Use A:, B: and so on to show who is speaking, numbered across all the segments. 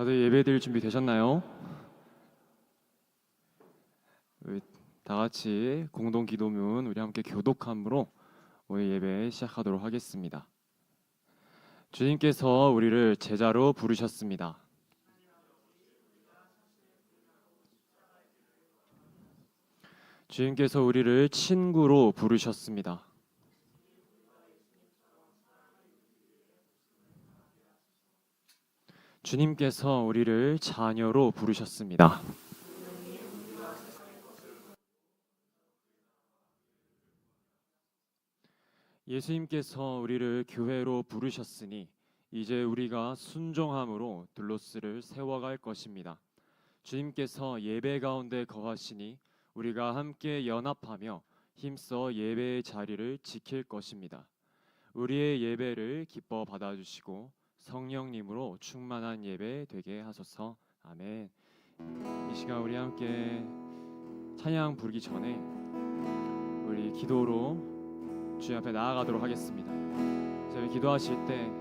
A: 다들 예배드릴 준비 되셨나요? 우리 다 같이 공동 기도문 우리 함께 교독함으로 오늘 예배 시작하도록 하겠습니다. 주님께서 우리를 제자로 부르셨습니다. 주님께서 우리를 친구로 부르셨습니다. 주님께서 우리를 자녀로 부르셨습니다. 예수님께서 우리를 교회로 부르셨으니 이제 우리가 순종함으로 둘로스를 세워갈 것입니다. 주님께서 예배 가운데 거하시니 우리가 함께 연합하며 힘써 예배의 자리를 지킬 것입니다. 우리의 예배를 기뻐 받아주시고 성령님으로 충만한 예배 되게 하소서. 아멘. 이 시간 우리 함께 찬양 부르기 전에 우리 기도로 주님 앞에 나아가도록 하겠습니다. 저희 기도하실 때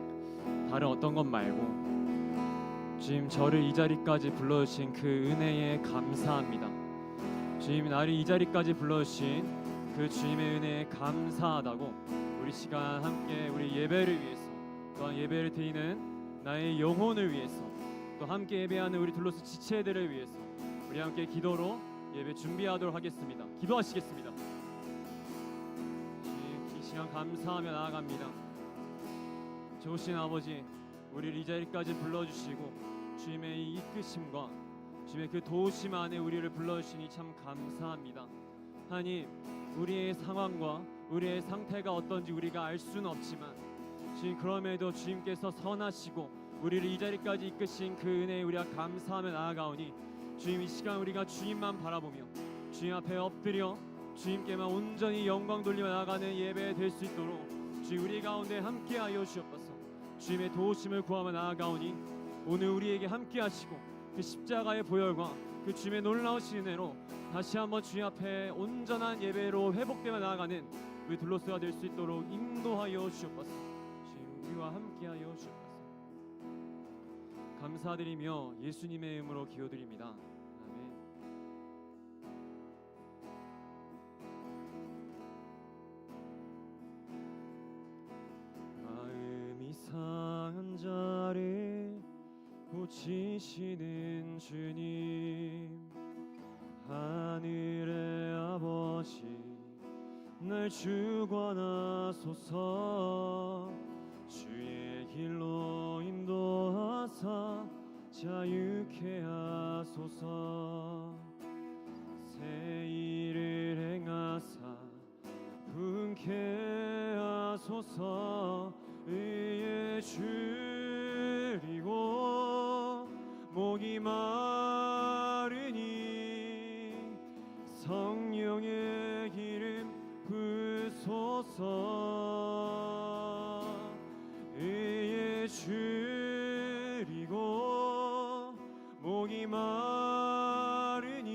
A: 다른 어떤 것 말고 주님, 저를 이 자리까지 불러주신 그 은혜에 감사합니다. 주님, 나를 이 자리까지 불러주신 그 주님의 은혜에 감사하다고 우리 시간 함께 우리 예배를 위해서, 또한 예배를 드리는 나의 영혼을 위해서, 또 함께 예배하는 우리 둘로스 지체들을 위해서 우리 함께 기도로 예배 준비하도록 하겠습니다. 기도하시겠습니다. 이 시간 감사하며 나아갑니다. 좋으신 아버지, 우리를 이 자리까지 불러주시고 주님의 이 이끄심과 주님의 그 도우심 안에 우리를 불러주시니 참 감사합니다. 하나님, 우리의 상황과 우리의 상태가 어떤지 우리가 알 수는 없지만 주님, 그럼에도 주님께서 선하시고 우리를 이 자리까지 이끄신 그 은혜에 우리가 감사하며 나아가오니 주님, 이 시간 우리가 주님만 바라보며 주님 앞에 엎드려 주님께만 온전히 영광 돌리며 나아가는 예배 될 수 있도록 주님, 우리 가운데 함께하여 주옵소서. 주님의 도우심을 구하며 나아가오니 오늘 우리에게 함께하시고 그 십자가의 보혈과 그 주님의 놀라우신 은혜로 다시 한번 주님 앞에 온전한 예배로 회복되며 나아가는 우리 둘로스가 될 수 있도록 인도하여 주옵소서. 주님, 우리와 함께하여 주옵소서. 감사드리며 예수님의 이름으로 기도드립니다. 아멘. 마음이 상한 자를 고치시는 주님, 하늘의 아버지 날 주관하소서. 주의 길로 인도하사 자유케 하소서. 새 일을 행하사 분케 하소서. 의에 줄이고 목이 마르니 성령의 기름 부소서. 의에 줄이고 목이 마르니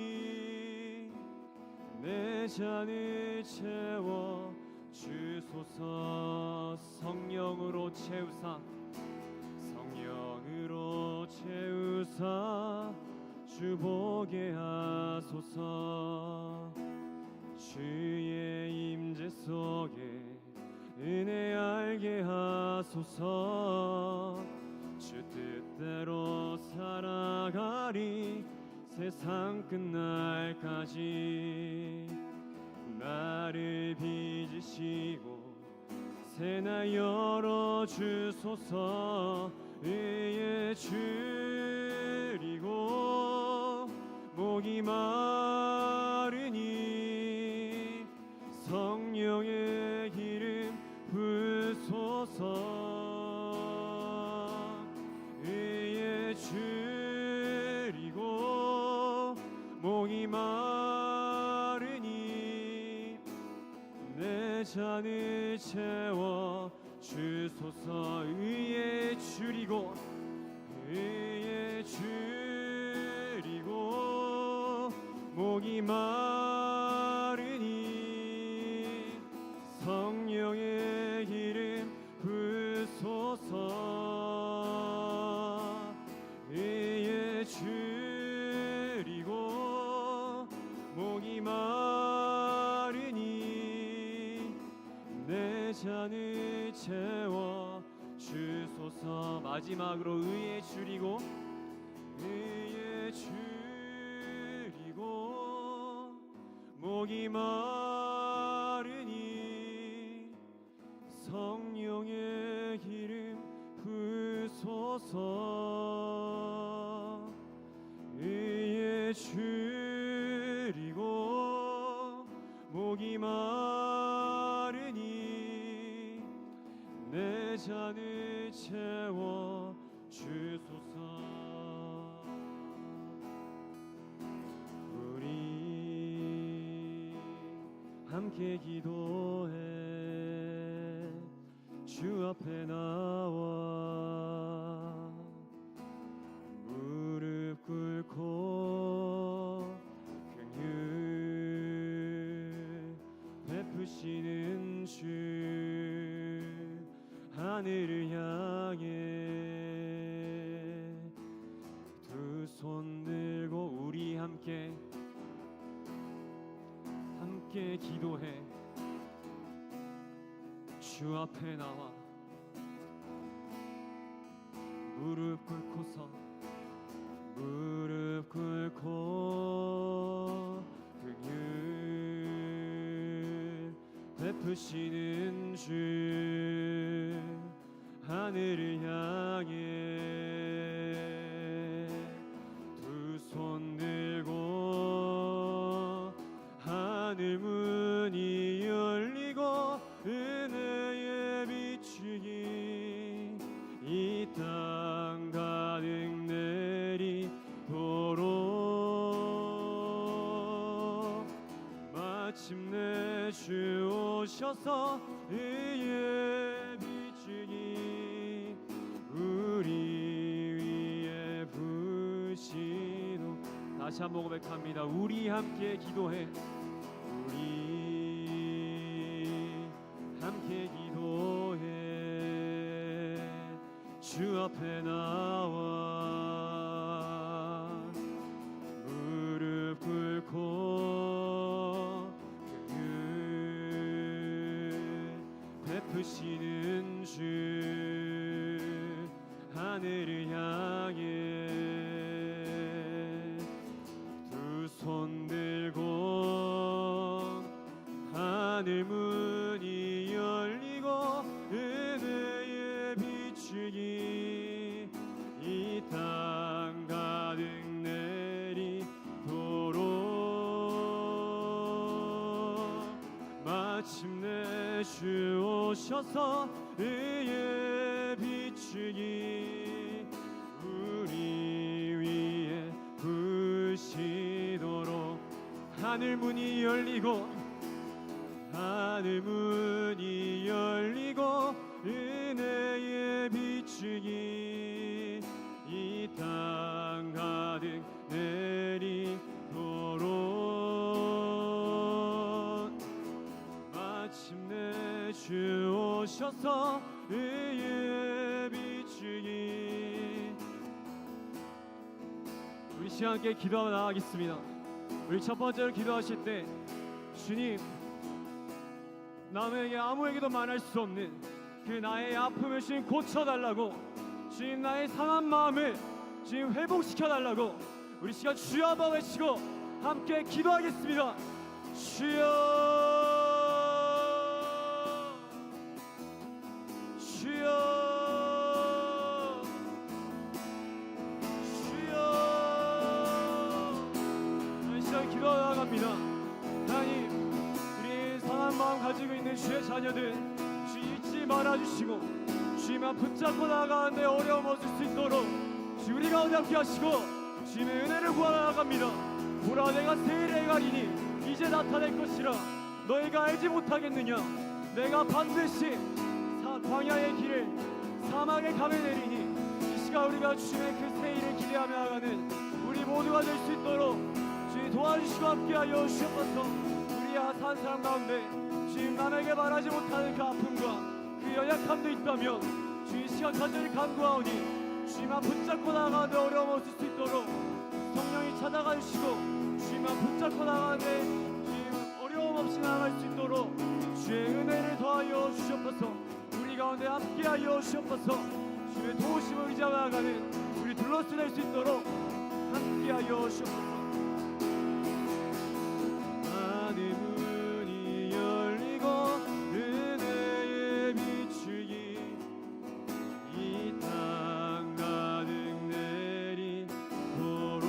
A: 내 잔을 채워 주소서. 성령으로 채우사, 성령으로 채우사 주보게 하소서. 주의 임재 속에 은혜 알게 하소서. 주 뜻대로 살아가리 세상 끝날까지. 나를 빚으시고 새날 열어주소서. 의에 줄이고 목이 마르니 성령의 기름 부소서. 의에 줄이고 목이 마르니 내 잔을 채워 주소서. 의에 줄이고 의에 줄이고 목이 마르니 성령의 기름 부소서. 의에 잔을 채워 주소서. 마지막으로 의에 줄이고 의에 줄이고 목이 마르니 성령의 기름 부소서. 의에 줄이고 목이 마르니 내 잔을 채워 주소서. 우리 함께 기도해 주 앞에 나와 무릎 꿇고 긍휼 베푸시는 주 하늘을 향해 두 손 들고 우리 함께 기도해 주 앞에 나와 무릎 꿇고서 무릎 꿇고 긍휼 베푸시는 주 하늘을 향해 두 손 들고 하늘 문이 열리고 은혜의 비추기 이 땅 가득 내리도록 마침내 주 오셔서 의의 비추기 우리 위에 부시도록. 다시 한번 고백합니다. 우리 함께 기도해 우리 함께 기도해 주 앞에 나와 무릎 꿇고 긍휼 베푸시는 주 하늘을 향해 두 손 들고 하늘 문이 열리고 은혜의 비추기 이 땅 가득 내리도록 마침내 주 오셔서 의의 비추기 우리 위에 부시도록 하늘 문이 열리고 하늘 문이 열리고 은혜의 비추기 이 땅 가득 내리도록 마침내 주 오셔서 의의 비추기. 우리 시간 함께 기도하며 나가겠습니다. 우리 첫 번째로 기도하실 때 주님 남에게 아무에게도 말할 수 없는 그 나의 아픔을 주님 고쳐달라고 주님 나의 상한 마음을 주님 회복시켜달라고 우리 시간 주여 한번 외치고 함께 기도하겠습니다. 주여 주여 주여. 우리 시간 기도하러 나갑니다. 하나님 우리 상한 마음 가지고 있는 주의 자녀들 주 잊지 말아주시고 주님만 붙잡고 나아가는데 어려움 없을 수 있도록 주 우리 가운데 함께 하시고 주님의 은혜를 구하러 나갑니다. 보라 내가 세일에 가리니 이제 나타낼 것이라 너희가 알지 못하겠느냐. 내가 반드시 광야의 길을 사막에 가며 내리니 이 시간 우리가 주님의 그 세일을 기대하며 나가는 우리 모두가 될 수 있도록 주님 도와주시고 함께하여 주옵소서. 우리 한 사람 가운데 주님 남에게 말하지 못하는 그 아픔과 그 연약함도 있다면 주님 시간 간절히 간구하오니 주님만 붙잡고 나가는데 어려움 없을 수 있도록 성령이 찾아가 주시고 주님만 붙잡고 나가는데 주님 어려움 없이 나아갈 수 있도록 주의 은혜를 더하여 주시옵소서. 우리 가운데 함께하여 주시옵소서. 주의 도우심을 의지하며 나아가는 우리 둘러스 될 수 있도록 함께하여 주시옵소서. 하늘문이 열리고 은혜의 비추기 이 땅 가득 내리도록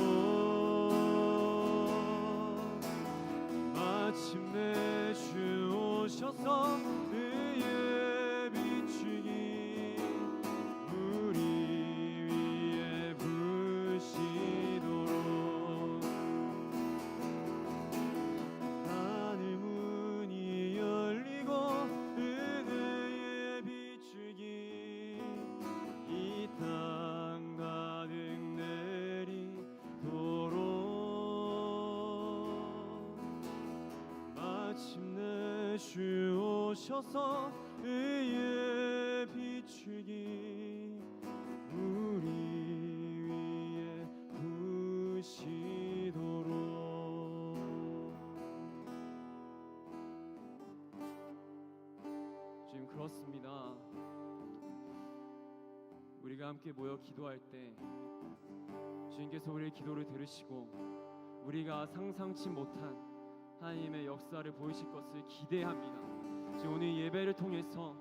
A: 마침내 주 오셔서 의의 비추기 우리 위에 부시도록 하늘 문이 열리고 은혜의 비추기 이 땅 가득 내리도록 마침내 주 오셔서 의의 비추기 우리 위에 부시도록. 주님, 그렇습니다. 우리가 함께 모여 기도할 때 주님께서 우리의 기도를 들으시고 우리가 상상치 못한 하나님의 역사를 보이실 것을 기대합니다. 지금 오늘 예배를 통해서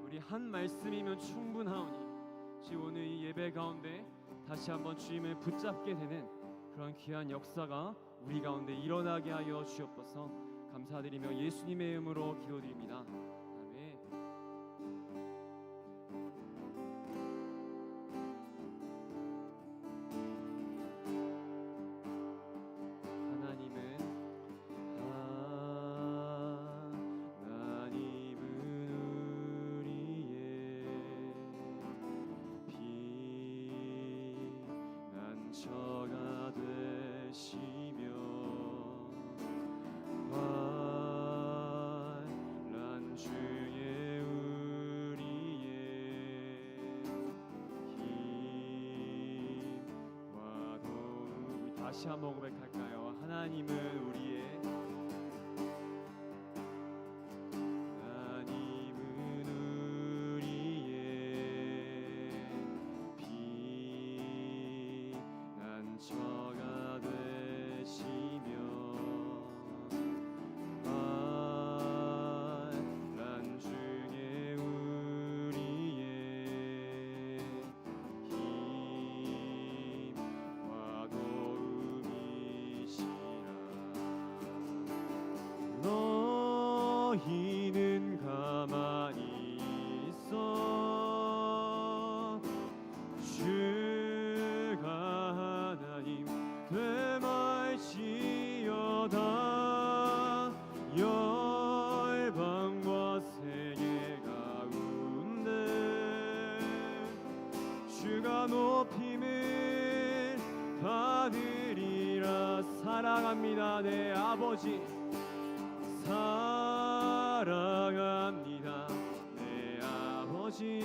A: 우리 한 말씀이면 충분하오니 지금 오늘 이 예배 가운데 다시 한번 주님을 붙잡게 되는 그런 귀한 역사가 우리 가운데 일어나게 하여 주옵소서. 감사드리며 예수님의 이름으로 기도드립니다. 아멘. 저가 되시며 환난 중에 우리의 힘과 도움이 다시 한번 고백할까요? 하나님은 우리의 저가 되시며 환난 중에 우리의 힘과 도움이시라. 너희는 가만히 있어 주가 하나님 되말지어다. 열방과 세계 가운데 주가 높임을 받으리라. 사랑합니다 내 아버지, 사랑합니다 내 아버지,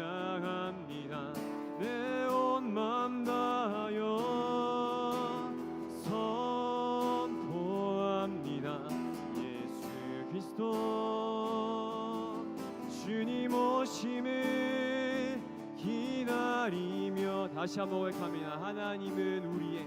A: 찬양합니다 내 온 맘 다하여 선포합니다. 예수 그리스도 주님 오심을 기다리며 다시 한번 고백합니다. 하나님은 우리의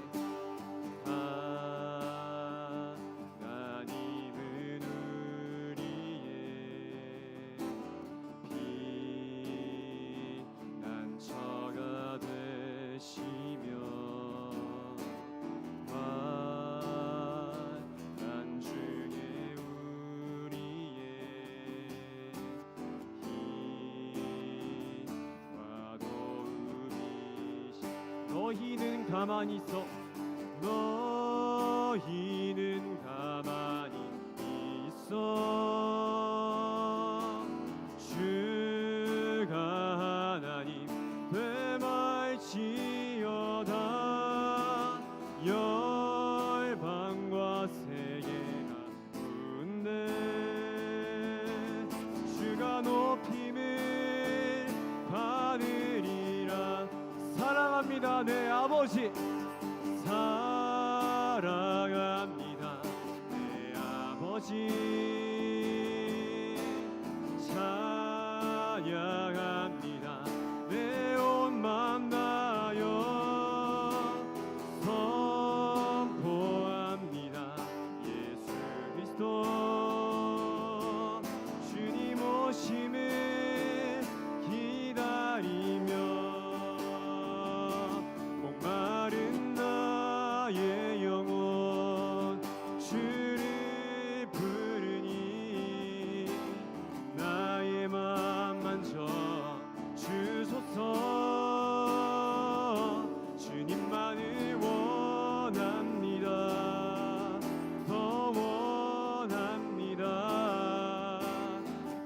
A: 너희는 가만히 있어. 너희는 가만히 있어. 주가 하나님 되말지어다. 열방과 세계가 군대 주가 높임을 받으리라. 사랑합니다 내 아버지, 사랑합니다 찬양합니다. 내 온 마음 다하여 선포합니다. 예수 그리스도 주님 오심을 기다리며 목마른 나의 영혼 주를 부르니 나의 맘 만져 주소서. 주님만을 원합니다. 더 원합니다.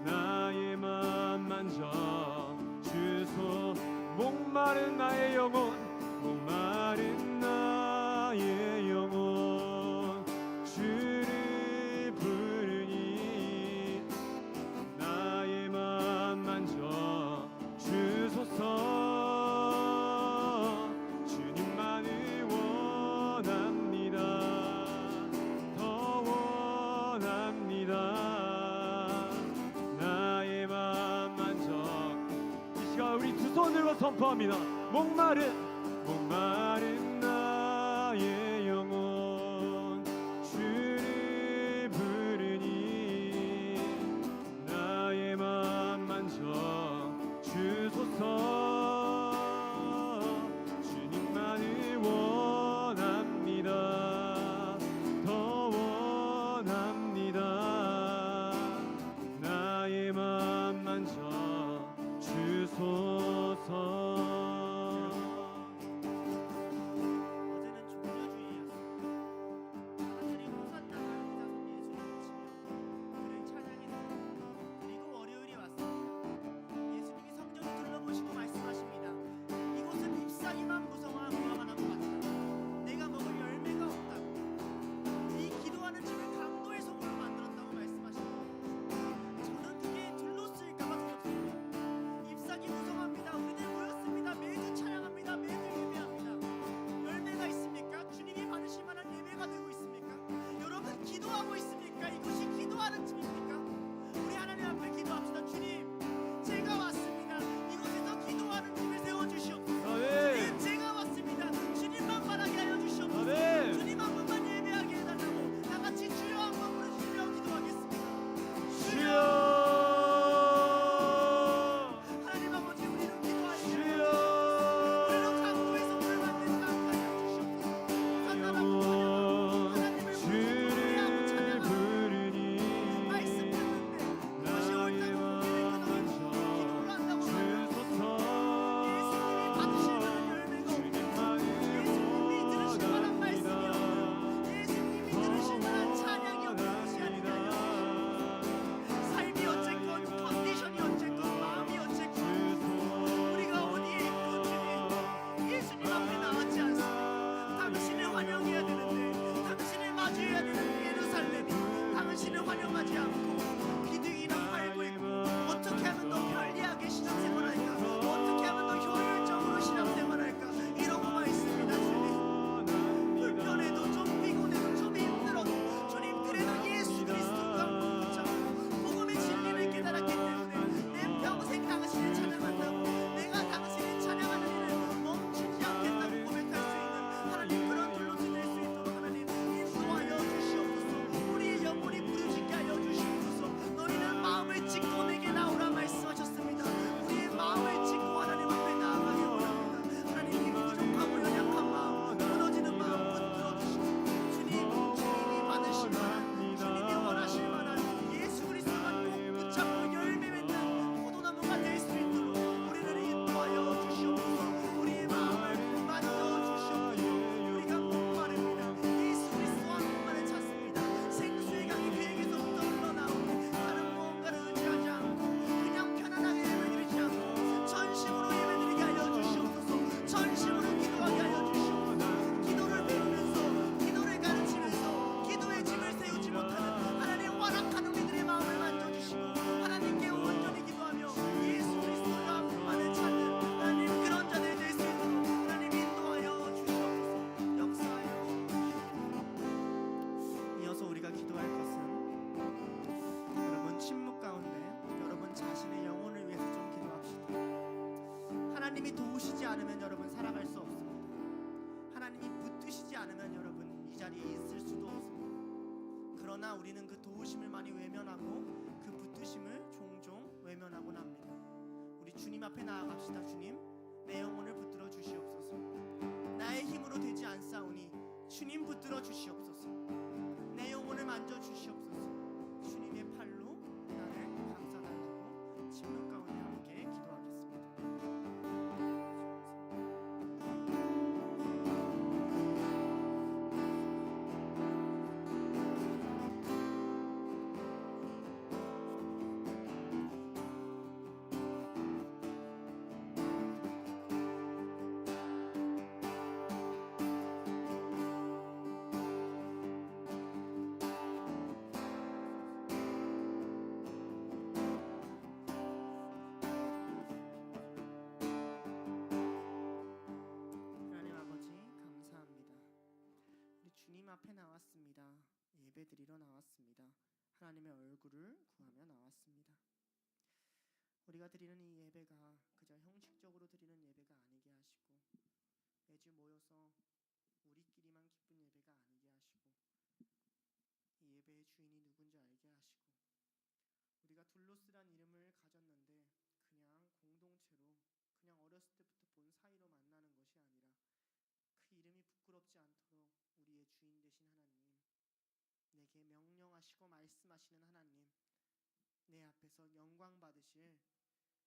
A: 나의 맘 만져 주소. 목마른 나의 영혼, 목마른 나의 영혼 주를 부르니 나의 맘 만져 주소서. 주님만을 원합니다. 더 원합니다. 나의 맘 만져. 이 시간 우리 두 손 들고 선포합니다. 목마른 나의 영혼 주를 부르니 나의 맘 만져 주소서. 주님만을 원합니다. 더 원합니다. 나의 맘 만져 주소서.
B: 하나님이 도우시지 않으면 여러분 살아갈 수 없습니다. 하나님이 붙드시지 않으면 여러분 이 자리에 있을 수도 없습니다. 그러나 우리는 그 도우심을 많이 외면하고 그 붙드심을 종종 외면하곤 합니다. 우리 주님 앞에 나아갑시다. 주님, 내 영혼을 붙들어 주시옵소서. 나의 힘으로 되지 않사오니 주님 붙들어 주시옵소서. 내 영혼을 만져 주시옵소서. 주님의 팔로 나를 감싸달라고 침묵 가운데 함께 기도하겠습니다. 주님 앞에 나왔습니다. 예배드리러 나왔습니다. 하나님의 얼굴을 구하며 나왔습니다. 우리가 드리는 이 예배가 그저 형식적으로 드리는 예배가 아니게 하시고 매주 모여서 우리끼리만 기쁜 예배가 아니게 하시고 이 예배의 주인이 누군지 알게 하시고 우리가 둘로스란 이름을 가졌는데 그냥 공동체로 그냥 어렸을 때부터 본 사이로 만나는 것이 아니라 그 이름이 부끄럽지 않도록 우리의 주인 되신 하나님, 내게 명령하시고 말씀하시는 하나님, 내 앞에서 영광 받으실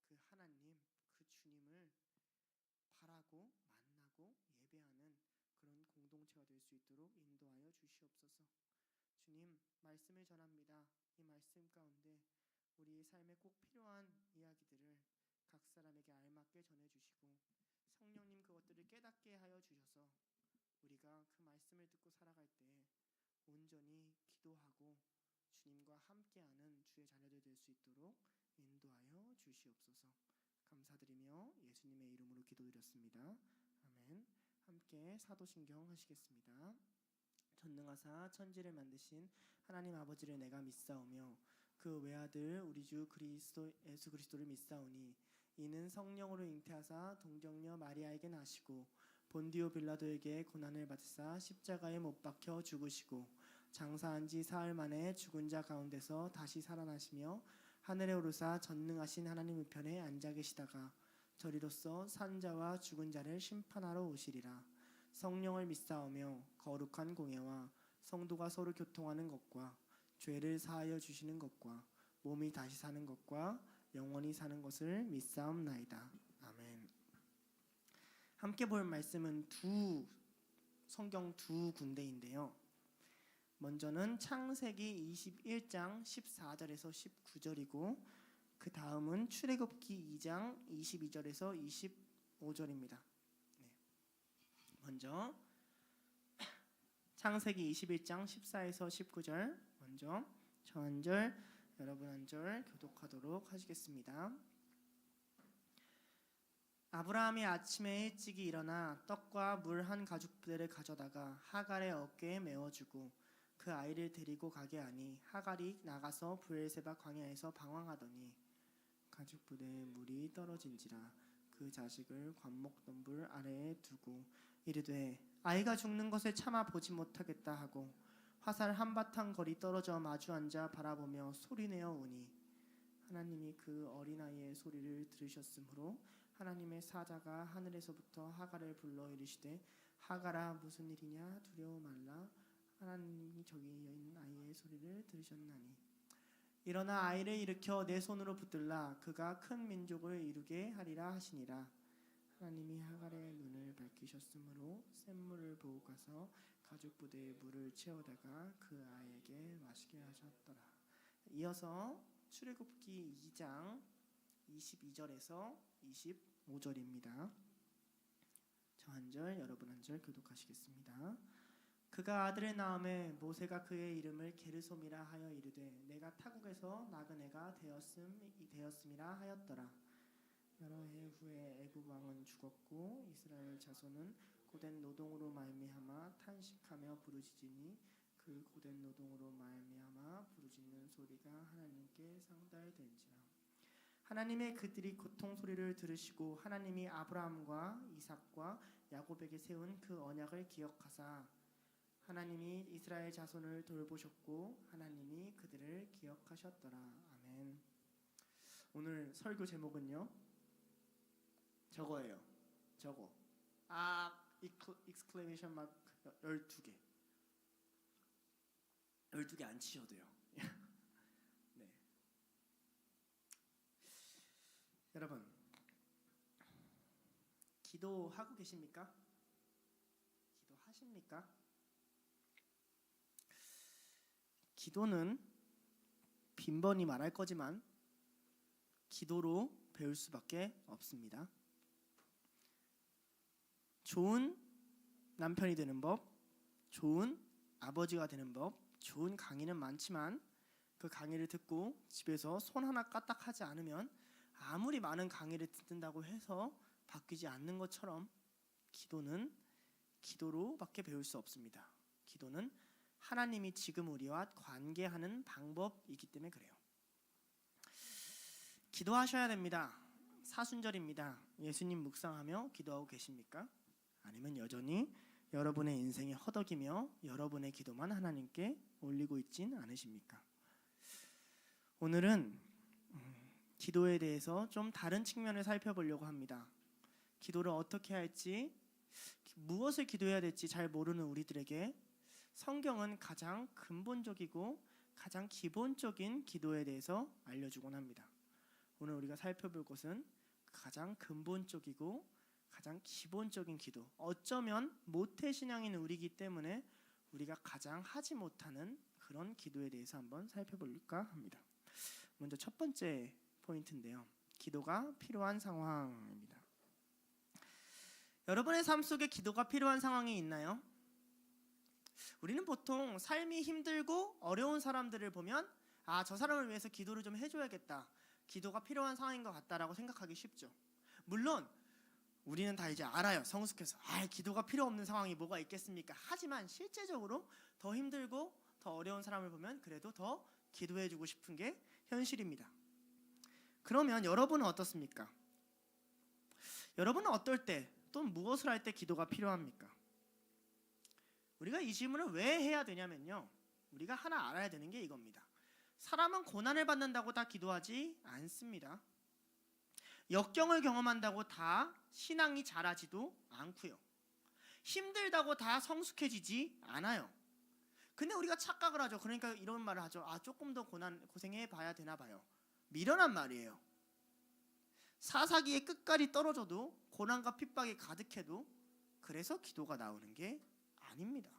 B: 그 하나님, 그 주님을 바라고 만나고 예배하는 그런 공동체가 될 수 있도록 인도하여 주시옵소서. 주님, 말씀을 전합니다. 이 말씀 가운데 우리의 삶에 꼭 필요한 이야기들을 각 사람에게 알맞게 전해주시고 성령님 그것들을 깨닫게 하여 주셔서 우리가 그 말씀을 듣고 살아갈 때 온전히 기도하고 주님과 함께하는 주의 자녀들 될 수 있도록 인도하여 주시옵소서. 감사드리며 예수님의 이름으로 기도드렸습니다. 아멘. 함께 사도신경 하시겠습니다. 전능하사 천지를 만드신 하나님 아버지를 내가 믿사오며 그 외아들 우리 주 그리스도 예수 그리스도를 믿사오니 이는 성령으로 잉태하사 동정녀 마리아에게 나시고 본디오 빌라도에게 고난을 받으사 십자가에 못 박혀 죽으시고 장사한 지 사흘 만에 죽은 자 가운데서 다시 살아나시며 하늘에 오르사 전능하신 하나님 우편에 앉아 계시다가 저리로서 산자와 죽은 자를 심판하러 오시리라. 성령을 믿사오며 거룩한 공예와 성도가 서로 교통하는 것과 죄를 사하여 주시는 것과 몸이 다시 사는 것과 영원히 사는 것을 믿사옵나이다. 아멘. 함께 볼 말씀은 성경 두 군데인데요. 먼저는 창세기 21장 14절에서 19절이고 그 다음은 출애굽기 2장 22절에서 25절입니다. 먼저 창세기 21장 14에서 19절 먼저 저 한 절 여러분 한 절 교독하도록 하시겠습니다. 아브라함이 아침에 일찍이 일어나 떡과 물 한 가죽부대를 가져다가 하갈의 어깨에 메어주고 그 아이를 데리고 가게 하니 하갈이 나가서 브엘세바 광야에서 방황하더니 가죽부대에 물이 떨어진지라 그 자식을 관목덤불 아래에 두고 이르되 아이가 죽는 것을 참아 보지 못하겠다 하고 화살 한바탕 거리 떨어져 마주 앉아 바라보며 소리내어 우니 하나님이 그 어린아이의 소리를 들으셨으므로 하나님의 사자가 하늘에서부터 하갈을 불러 이르시되 하갈아 무슨 일이냐 두려워 말라 하나님이 저기 있는 아이의 소리를 들으셨나니 일어나 아이를 일으켜 내 손으로 붙들라 그가 큰 민족을 이루게 하리라 하시니라. 하나님이 하갈의 눈을 밝히셨으므로 샘물을 보고 가서 가죽부대에 물을 채우다가 그 아이에게 마시게 하셨더라. 이어서 출애굽기 2장 22절에서 25절입니다. 저 한 절 여러분 한 절 교독하시겠습니다. 그가 아들을 낳음에 모세가 그의 이름을 게르솜이라 하여 이르되 내가 타국에서 낳은 애가 되었음이라 하였더라. 여러 해 후에 애굽 왕은 죽었고 이스라엘 자손은 고된 노동으로 말미암아 탄식하며 부르짖으니 그 고된 노동으로 말미암아 부르짖는 소리가 하나님께 상달된지라. 하나님의 그들이 고통 소리를 들으시고 하나님이 아브라함과 이삭과 야곱에게 세운 그 언약을 기억하사 하나님이 이스라엘 자손을 돌보셨고 하나님이 그들을 기억하셨더라. 아멘. 오늘 설교 제목은요, 저거예요. 저거. 익스클레이션 마크 12개. 12개 안 치셔도요. 네. 여러분, 기도하고 계십니까? 기도하십니까? 기도는 빈번히 말할 거지만 기도로 배울 수밖에 없습니다. 좋은 남편이 되는 법, 좋은 아버지가 되는 법, 좋은 강의는 많지만 그 강의를 듣고 집에서 손 하나 까딱하지 않으면 아무리 많은 강의를 듣는다고 해서 바뀌지 않는 것처럼 기도는 기도로밖에 배울 수 없습니다. 기도는 하나님이 지금 우리와 관계하는 방법이기 때문에 그래요. 기도하셔야 됩니다. 사순절입니다. 예수님 묵상하며 기도하고 계십니까? 아니면 여전히 여러분의 인생에 허덕이며 여러분의 기도만 하나님께 올리고 있진 않으십니까? 오늘은 기도에 대해서 좀 다른 측면을 살펴보려고 합니다. 기도를 어떻게 할지, 무엇을 기도해야 될지 잘 모르는 우리들에게 성경은 가장 근본적이고 가장 기본적인 기도에 대해서 알려주곤 합니다. 오늘 우리가 살펴볼 것은 가장 근본적이고 가장 기본적인 기도, 어쩌면 모태신앙인 우리이기 때문에 우리가 가장 하지 못하는 그런 기도에 대해서 한번 살펴볼까 합니다. 먼저 첫 번째 포인트인데요, 기도가 필요한 상황입니다. 여러분의 삶 속에 기도가 필요한 상황이 있나요? 우리는 보통 삶이 힘들고 어려운 사람들을 보면 저 사람을 위해서 기도를 좀 해줘야겠다, 기도가 필요한 상황인 것 같다라고 생각하기 쉽죠. 물론 우리는 다 이제 알아요. 성숙해서 기도가 필요 없는 상황이 뭐가 있겠습니까? 하지만 실제적으로 더 힘들고 더 어려운 사람을 보면 그래도 더 기도해주고 싶은 게 현실입니다. 그러면 여러분은 어떻습니까? 여러분은 어떨 때, 또 무엇을 할 때 기도가 필요합니까? 우리가 이 질문을 왜 해야 되냐면요, 우리가 하나 알아야 되는 게 이겁니다. 사람은 고난을 받는다고 다 기도하지 않습니다. 역경을 경험한다고 다 신앙이 자라지도 않고요. 힘들다고 다 성숙해지지 않아요. 근데 우리가 착각을 하죠. 그러니까 이런 말을 하죠. 조금 더 고생해 봐야 되나 봐요. 미련한 말이에요. 사사기에 끝까지 떨어져도 고난과 핍박이 가득해도 그래서 기도가 나오는 게 아닙니다.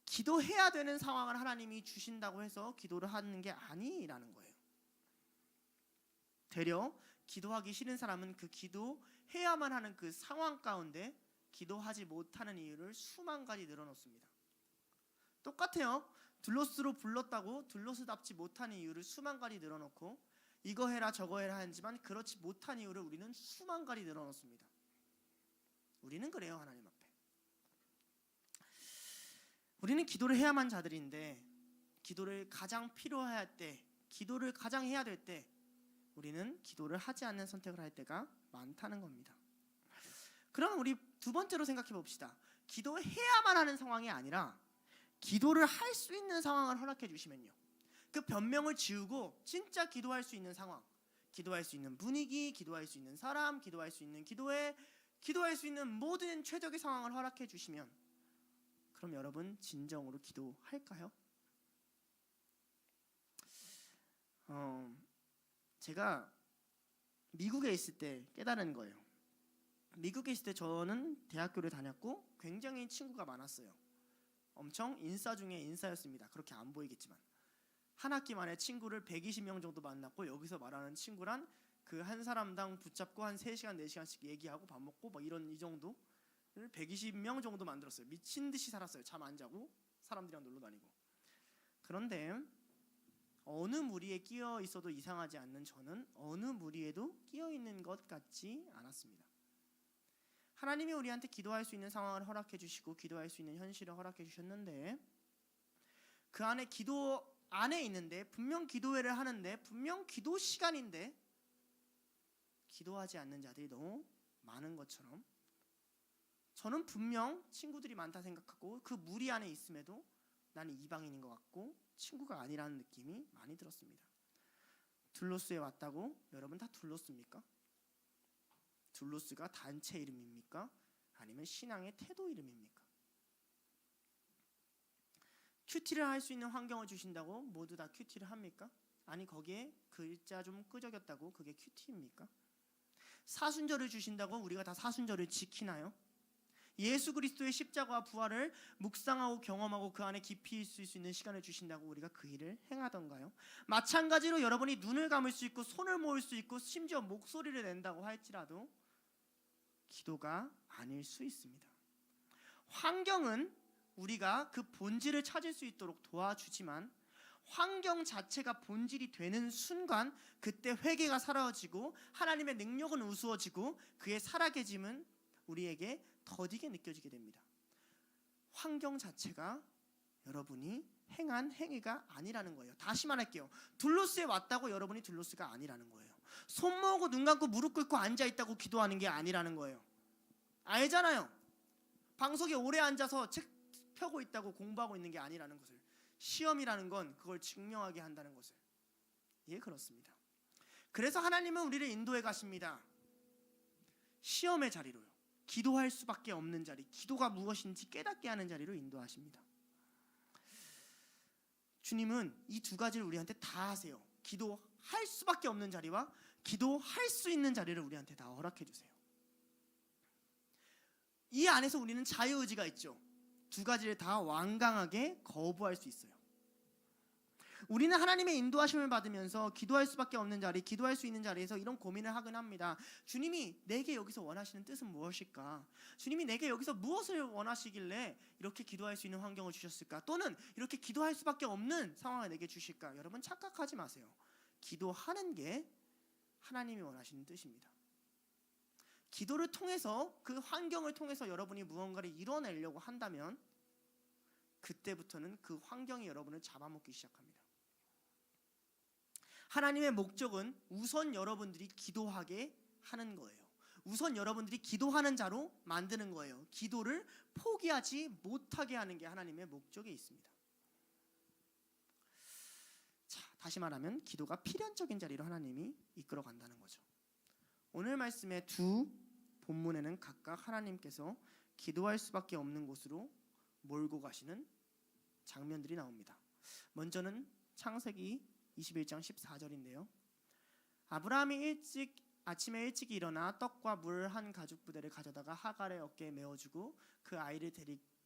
B: 기도해야 되는 상황을 하나님이 주신다고 해서 기도를 하는 게 아니라는 거예요. 되려 기도하기 싫은 사람은 그 기도해야만 하는 그 상황 가운데 기도하지 못하는 이유를 수만 가지 늘어놓습니다. 똑같아요. 둘로스로 불렀다고 둘로스답지 못한 이유를 수만 가지 늘어놓고 이거 해라 저거 해라 하지만 그렇지 못한 이유를 우리는 수만 가지 늘어놓습니다. 우리는 그래요. 하나님 앞에 우리는 기도를 해야만 자들인데, 기도를 가장 필요할 때, 기도를 가장 해야 될 때 우리는 기도를 하지 않는 선택을 할 때가 많다는 겁니다. 그럼 우리 두 번째로 생각해 봅시다. 기도해야만 하는 상황이 아니라 기도를 할 수 있는 상황을 허락해 주시면요, 그 변명을 지우고 진짜 기도할 수 있는 상황, 기도할 수 있는 분위기, 기도할 수 있는 사람, 기도할 수 있는 기도회, 기도할 수 있는 모든 최적의 상황을 허락해 주시면 그럼 여러분 진정으로 기도할까요? 제가 미국에 있을 때 깨달은 거예요. 미국에 있을 때 저는 대학교를 다녔고 굉장히 친구가 많았어요. 엄청 인싸 중에 인싸였습니다. 그렇게 안 보이겠지만 한 학기 만에 친구를 120명 정도 만났고, 여기서 말하는 친구란 그 한 사람당 붙잡고 한 3시간 4시간씩 얘기하고 밥 먹고 이 정도 120명 정도 만들었어요. 미친 듯이 살았어요. 잠 안 자고 사람들이랑 놀러 다니고. 그런데 어느 무리에 끼어 있어도 이상하지 않는 저는 어느 무리에도 끼어 있는 것 같지 않았습니다. 하나님이 우리한테 기도할 수 있는 상황을 허락해 주시고 기도할 수 있는 현실을 허락해 주셨는데 그 안에 안에 있는데, 분명 기도회를 하는데, 분명 기도 시간인데 기도하지 않는 자들이 너무 많은 것처럼 저는 분명 친구들이 많다 생각하고 그 무리 안에 있음에도 나는 이방인인 것 같고 친구가 아니라는 느낌이 많이 들었습니다. 둘로스에 왔다고 여러분 다 둘로스입니까? 둘로스가 단체 이름입니까? 아니면 신앙의 태도 이름입니까? 큐티를 할 수 있는 환경을 주신다고 모두 다 큐티를 합니까? 아니 거기에 글자 좀 끄적였다고 그게 큐티입니까? 사순절을 주신다고 우리가 다 사순절을 지키나요? 예수 그리스도의 십자가와 부활을 묵상하고 경험하고 그 안에 깊이 있을 수 있는 시간을 주신다고 우리가 그 일을 행하던가요? 마찬가지로 여러분이 눈을 감을 수 있고 손을 모을 수 있고 심지어 목소리를 낸다고 할지라도 기도가 아닐 수 있습니다. 환경은 우리가 그 본질을 찾을 수 있도록 도와주지만 환경 자체가 본질이 되는 순간 그때 회개가 사라지고 하나님의 능력은 우스워지고 그의 살아계심은 우리에게 더디게 느껴지게 됩니다. 환경 자체가 여러분이 행한 행위가 아니라는 거예요. 다시 말할게요. 둘로스에 왔다고 여러분이 둘로스가 아니라는 거예요. 손 모으고 눈 감고 무릎 꿇고 앉아있다고 기도하는 게 아니라는 거예요. 알잖아요. 방석에 오래 앉아서 책 펴고 있다고 공부하고 있는 게 아니라는 것을, 시험이라는 건 그걸 증명하게 한다는 것을. 예, 그렇습니다. 그래서 하나님은 우리를 인도해 가십니다. 시험의 자리로요. 기도할 수밖에 없는 자리, 기도가 무엇인지 깨닫게 하는 자리로 인도하십니다. 주님은 이 두 가지를 우리한테 다 하세요. 기도할 수밖에 없는 자리와 기도할 수 있는 자리를 우리한테 다 허락해 주세요. 이 안에서 우리는 자유의지가 있죠. 두 가지를 다 완강하게 거부할 수 있어요. 우리는 하나님의 인도하심을 받으면서 기도할 수밖에 없는 자리, 기도할 수 있는 자리에서 이런 고민을 하긴 합니다. 주님이 내게 여기서 원하시는 뜻은 무엇일까? 주님이 내게 여기서 무엇을 원하시길래 이렇게 기도할 수 있는 환경을 주셨을까? 또는 이렇게 기도할 수밖에 없는 상황을 내게 주실까? 여러분 착각하지 마세요. 기도하는 게 하나님이 원하시는 뜻입니다. 기도를 통해서 그 환경을 통해서 여러분이 무언가를 이뤄내려고 한다면 그때부터는 그 환경이 여러분을 잡아먹기 시작합니다. 하나님의 목적은 우선 여러분들이 기도하게 하는 거예요. 우선 여러분들이 기도하는 자로 만드는 거예요. 기도를 포기하지 못하게 하는 게 하나님의 목적에 있습니다. 자, 다시 말하면 기도가 필연적인 자리로 하나님이 이끌어 간다는 거죠. 오늘 말씀의 두 본문에는 각각 하나님께서 기도할 수밖에 없는 곳으로 몰고 가시는 장면들이 나옵니다. 먼저는 창세기 21장 14절인데요. 아브라함이 아침에 일찍 일어나 떡과 물 한 가죽 부대를 가져다가 하갈의 어깨에 메어주고 그 아이를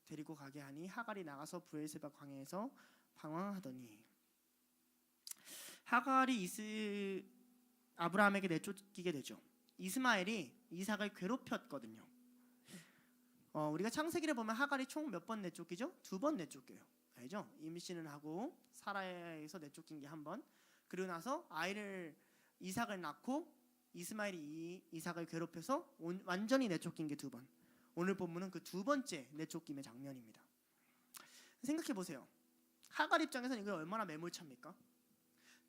B: 데리고 가게 하니 하갈이 나가서 브엘세바 광야에서 방황하더니, 하갈이 아브라함에게 내쫓기게 되죠. 이스마엘이 이삭을 괴롭혔거든요. 우리가 창세기를 보면 하갈이 총 몇 번 내쫓기죠? 2번 내쫓겨요. 알죠? 임신을 하고 사라에서 내쫓긴 게 1번. 그리고 나서 이삭을 낳고 이스마엘이 이삭을 괴롭혀서 완전히 내쫓긴 게 2번. 오늘 본문은 그 2번째 내쫓김의 장면입니다. 생각해 보세요. 하갈 입장에서는 이게 얼마나 매몰차입니까?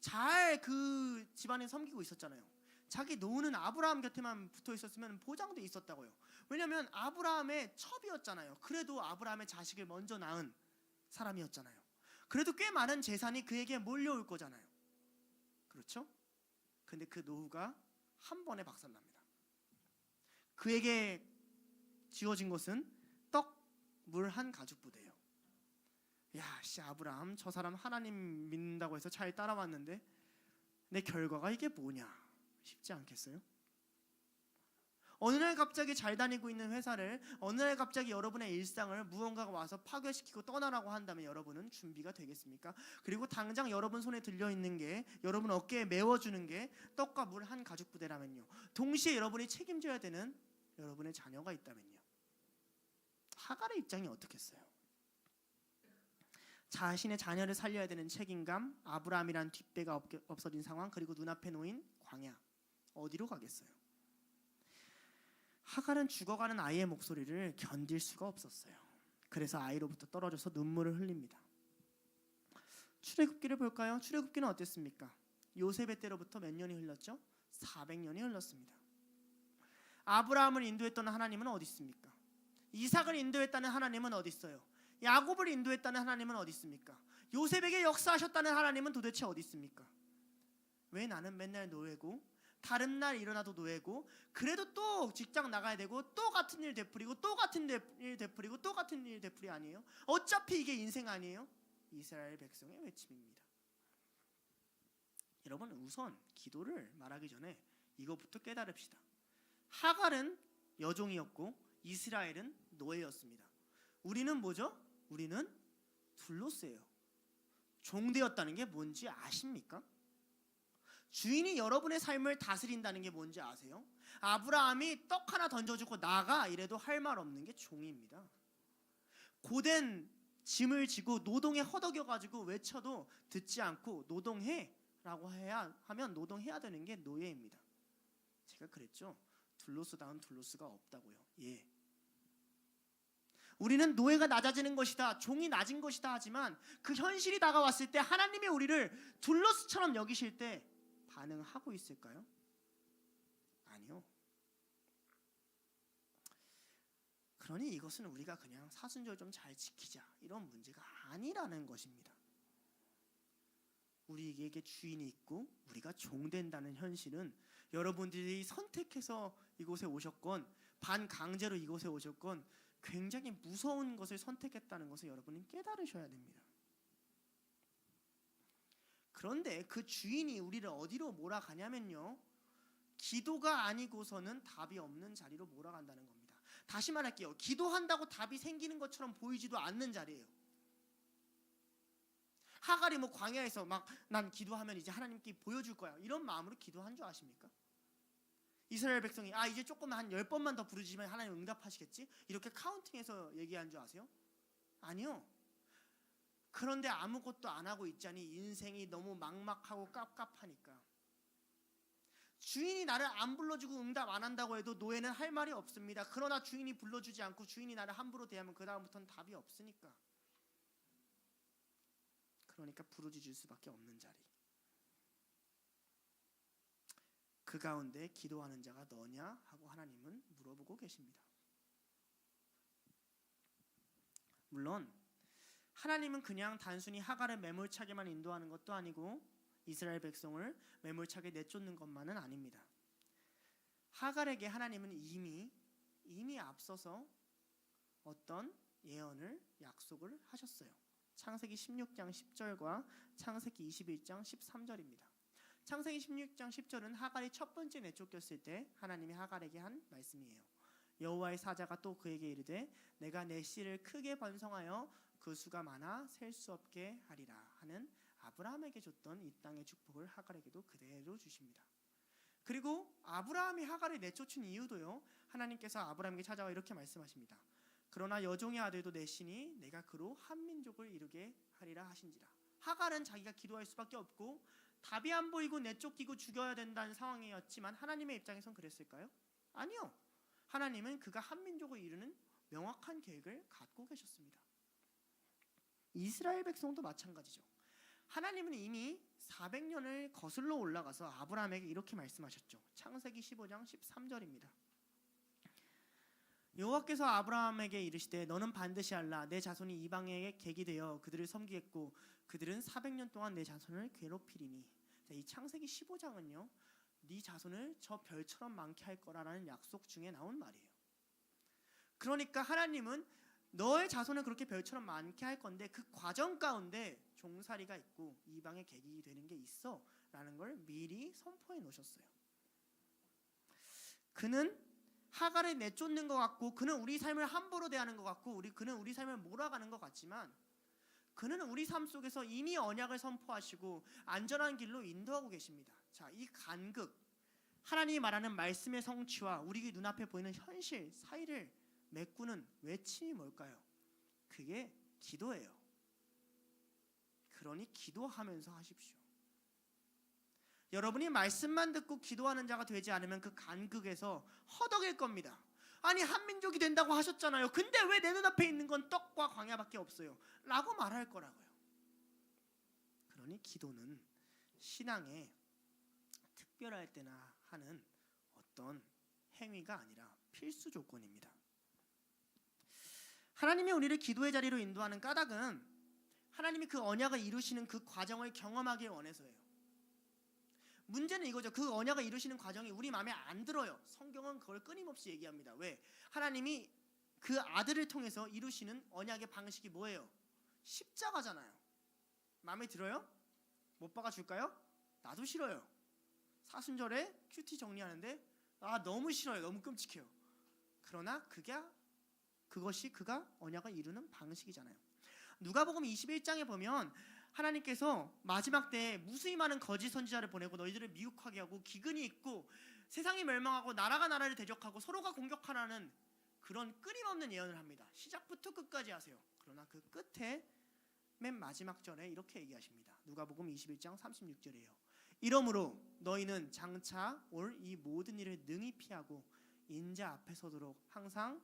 B: 잘 그 집안에 섬기고 있었잖아요. 자기 노는 아브라함 곁에만 붙어 있었으면 보장돼 있었다고요. 왜냐하면 아브라함의 첩이었잖아요. 그래도 아브라함의 자식을 먼저 낳은 사람이었잖아요. 그래도 꽤 많은 재산이 그에게 몰려올 거잖아요. 그렇죠? 근데 그 노후가 한 번에 박살납니다. 그에게 지어진 것은 떡, 물 한 가죽 부대예요. 야, 아브라함 저 사람 하나님 믿는다고 해서 잘 따라왔는데 내 결과가 이게 뭐냐? 쉽지 않겠어요? 어느 날 갑자기 잘 다니고 있는 회사를, 어느 날 갑자기 여러분의 일상을 무언가가 와서 파괴시키고 떠나라고 한다면 여러분은 준비가 되겠습니까? 그리고 당장 여러분 손에 들려있는 게, 여러분 어깨에 메워주는 게 떡과 물 한 가죽 부대라면요, 동시에 여러분이 책임져야 되는 여러분의 자녀가 있다면요, 하갈의 입장이 어떻겠어요? 자신의 자녀를 살려야 되는 책임감, 아브라함이란 뒷배가 없어진 상황, 그리고 눈앞에 놓인 광야, 어디로 가겠어요? 하갈은 죽어가는 아이의 목소리를 견딜 수가 없었어요. 그래서 아이로부터 떨어져서 눈물을 흘립니다. 출애굽기를 볼까요? 출애굽기는 어땠습니까? 요셉의 때로부터 몇 년이 흘렀죠? 400년이 흘렀습니다. 아브라함을 인도했던 하나님은 어디 있습니까? 이삭을 인도했다는 하나님은 어디 있어요? 야곱을 인도했다는 하나님은 어디 있습니까? 요셉에게 역사하셨다는 하나님은 도대체 어디 있습니까? 왜 나는 맨날 노예고, 다른 날 일어나도 노예고, 그래도 또 직장 나가야 되고, 또 같은 일 되풀이고, 또 같은 일 되풀이고, 또 같은 일 되풀이 아니에요? 어차피 이게 인생 아니에요? 이스라엘 백성의 외침입니다. 여러분, 우선 기도를 말하기 전에 이것부터 깨달읍시다. 하갈은 여종이었고 이스라엘은 노예였습니다. 우리는 뭐죠? 우리는 둘로스예요. 종되었다는 게 뭔지 아십니까? 주인이 여러분의 삶을 다스린다는 게 뭔지 아세요? 아브라함이 떡 하나 던져주고 나가 이래도 할 말 없는 게 종입니다. 고된 짐을 지고 노동에 허덕여가지고 외쳐도 듣지 않고 노동해라고 하면 노동해야 되는 게 노예입니다. 제가 그랬죠. 둘로스다운 둘로스가 없다고요. 예. 우리는 노예가 낮아지는 것이다, 종이 낮은 것이다 하지만 그 현실이 다가왔을 때 하나님이 우리를 둘로스처럼 여기실 때 반응하고 있을까요? 아니요. 그러니 이것은 우리가 그냥 사순절 좀 잘 지키자 이런 문제가 아니라는 것입니다. 우리에게 주인이 있고 우리가 종된다는 현실은 여러분들이 선택해서 이곳에 오셨건 반강제로 이곳에 오셨건 굉장히 무서운 것을 선택했다는 것을 여러분은 깨달으셔야 됩니다. 그런데 그 주인이 우리를 어디로 몰아가냐면요, 기도가 아니고서는 답이 없는 자리로 몰아간다는 겁니다. 다시 말할게요. 기도한다고 답이 생기는 것처럼 보이지도 않는 자리예요. 하갈이 뭐 광야에서 막 난 기도하면 이제 하나님께 보여줄 거야 이런 마음으로 기도한 줄 아십니까? 이스라엘 백성이 이제 조금만 한 10번만 더 부르지만 하나님 응답하시겠지? 이렇게 카운팅해서 얘기한 줄 아세요? 아니요. 그런데 아무것도 안 하고 있자니 인생이 너무 막막하고 깝깝하니까 주인이 나를 안 불러주고 응답 안 한다고 해도 노예는 할 말이 없습니다. 그러나 주인이 불러주지 않고 주인이 나를 함부로 대하면 그 다음부터는 답이 없으니까, 그러니까 부르짖을 수밖에 없는 자리. 그 가운데 기도하는 자가 너냐 하고 하나님은 물어보고 계십니다. 물론 하나님은 그냥 단순히 하갈을 매몰차게만 인도하는 것도 아니고 이스라엘 백성을 매몰차게 내쫓는 것만은 아닙니다. 하갈에게 하나님은 이미 앞서서 어떤 예언을 약속을 하셨어요. 창세기 16장 10절과 창세기 21장 13절입니다. 창세기 16장 10절은 하갈이 첫 번째 내쫓겼을 때 하나님이 하갈에게 한 말씀이에요. 여호와의 사자가 또 그에게 이르되 내가 내 씨를 크게 번성하여 그 수가 많아 셀 수 없게 하리라 하는 아브라함에게 줬던 이 땅의 축복을 하갈에게도 그대로 주십니다. 그리고 아브라함이 하갈을 내쫓은 이유도요, 하나님께서 아브라함에게 찾아와 이렇게 말씀하십니다. 그러나 여종의 아들도 내시니 내가 그로 한 민족을 이루게 하리라 하신지라. 하갈은 자기가 기도할 수밖에 없고 답이 안 보이고 내쫓기고 죽여야 된다는 상황이었지만 하나님의 입장에선 그랬을까요? 아니요. 하나님은 그가 한 민족을 이루는 명확한 계획을 갖고 계셨습니다. 이스라엘 백성도 마찬가지죠. 하나님은 이미 400년을 거슬러 올라가서 아브라함에게 이렇게 말씀하셨죠. 창세기 15장 13절입니다. 여호와께서 아브라함에게 이르시되 너는 반드시 알라. 내 자손이 이방의 객이 되어 그들을 섬기겠고 그들은 400년 동안 내 자손을 괴롭히리니. 이 창세기 15장은요, 네 자손을 저 별처럼 많게 할 거라는 약속 중에 나온 말이에요. 그러니까 하나님은 너의 자손을 그렇게 별처럼 많게 할 건데 그 과정 가운데 종살이가 있고 이방의 객이 되는 게 있어 라는 걸 미리 선포해 놓으셨어요. 그는 하갈을 내쫓는 것 같고 그는 우리 삶을 함부로 대하는 것 같고 그는 우리 삶을 몰아가는 것 같지만 그는 우리 삶 속에서 이미 언약을 선포하시고 안전한 길로 인도하고 계십니다. 자, 이 간극, 하나님이 말하는 말씀의 성취와 우리 눈앞에 보이는 현실 사이를 메꾸는 외침이 뭘까요? 그게 기도예요. 그러니 기도하면서 하십시오. 여러분이 말씀만 듣고 기도하는 자가 되지 않으면 그 간극에서 허덕일 겁니다. 아니 한민족이 된다고 하셨잖아요. 근데 왜 내 눈앞에 있는 건 떡과 광야밖에 없어요? 라고 말할 거라고요. 그러니 기도는 신앙에 특별할 때나 하는 어떤 행위가 아니라 필수 조건입니다. 하나님이 우리를 기도의 자리로 인도하는 까닭은 하나님이 그 언약을 이루시는 그 과정을 경험하길 원해서예요. 문제는 이거죠. 그 언약을 이루시는 과정이 우리 마음에 안 들어요. 성경은 그걸 끊임없이 얘기합니다. 왜? 하나님이 그 아들을 통해서 이루시는 언약의 방식이 뭐예요? 십자가잖아요. 마음에 들어요? 못 박아줄까요? 나도 싫어요. 사순절에 큐티 정리하는데 너무 싫어요. 너무 끔찍해요. 그러나 그것이 그가 언약을 이루는 방식이잖아요. 누가복음 21장에 보면 하나님께서 마지막 때에 무수히 많은 거짓 선지자를 보내고 너희들을 미혹하게 하고 기근이 있고 세상이 멸망하고 나라가 나라를 대적하고 서로가 공격하라는 그런 끊임없는 예언을 합니다. 시작부터 끝까지 하세요. 그러나 그 끝에 맨 마지막 절에 이렇게 얘기하십니다. 누가복음 21장 36절이에요. 이러므로 너희는 장차 올 이 모든 일을 능히 피하고 인자 앞에 서도록 항상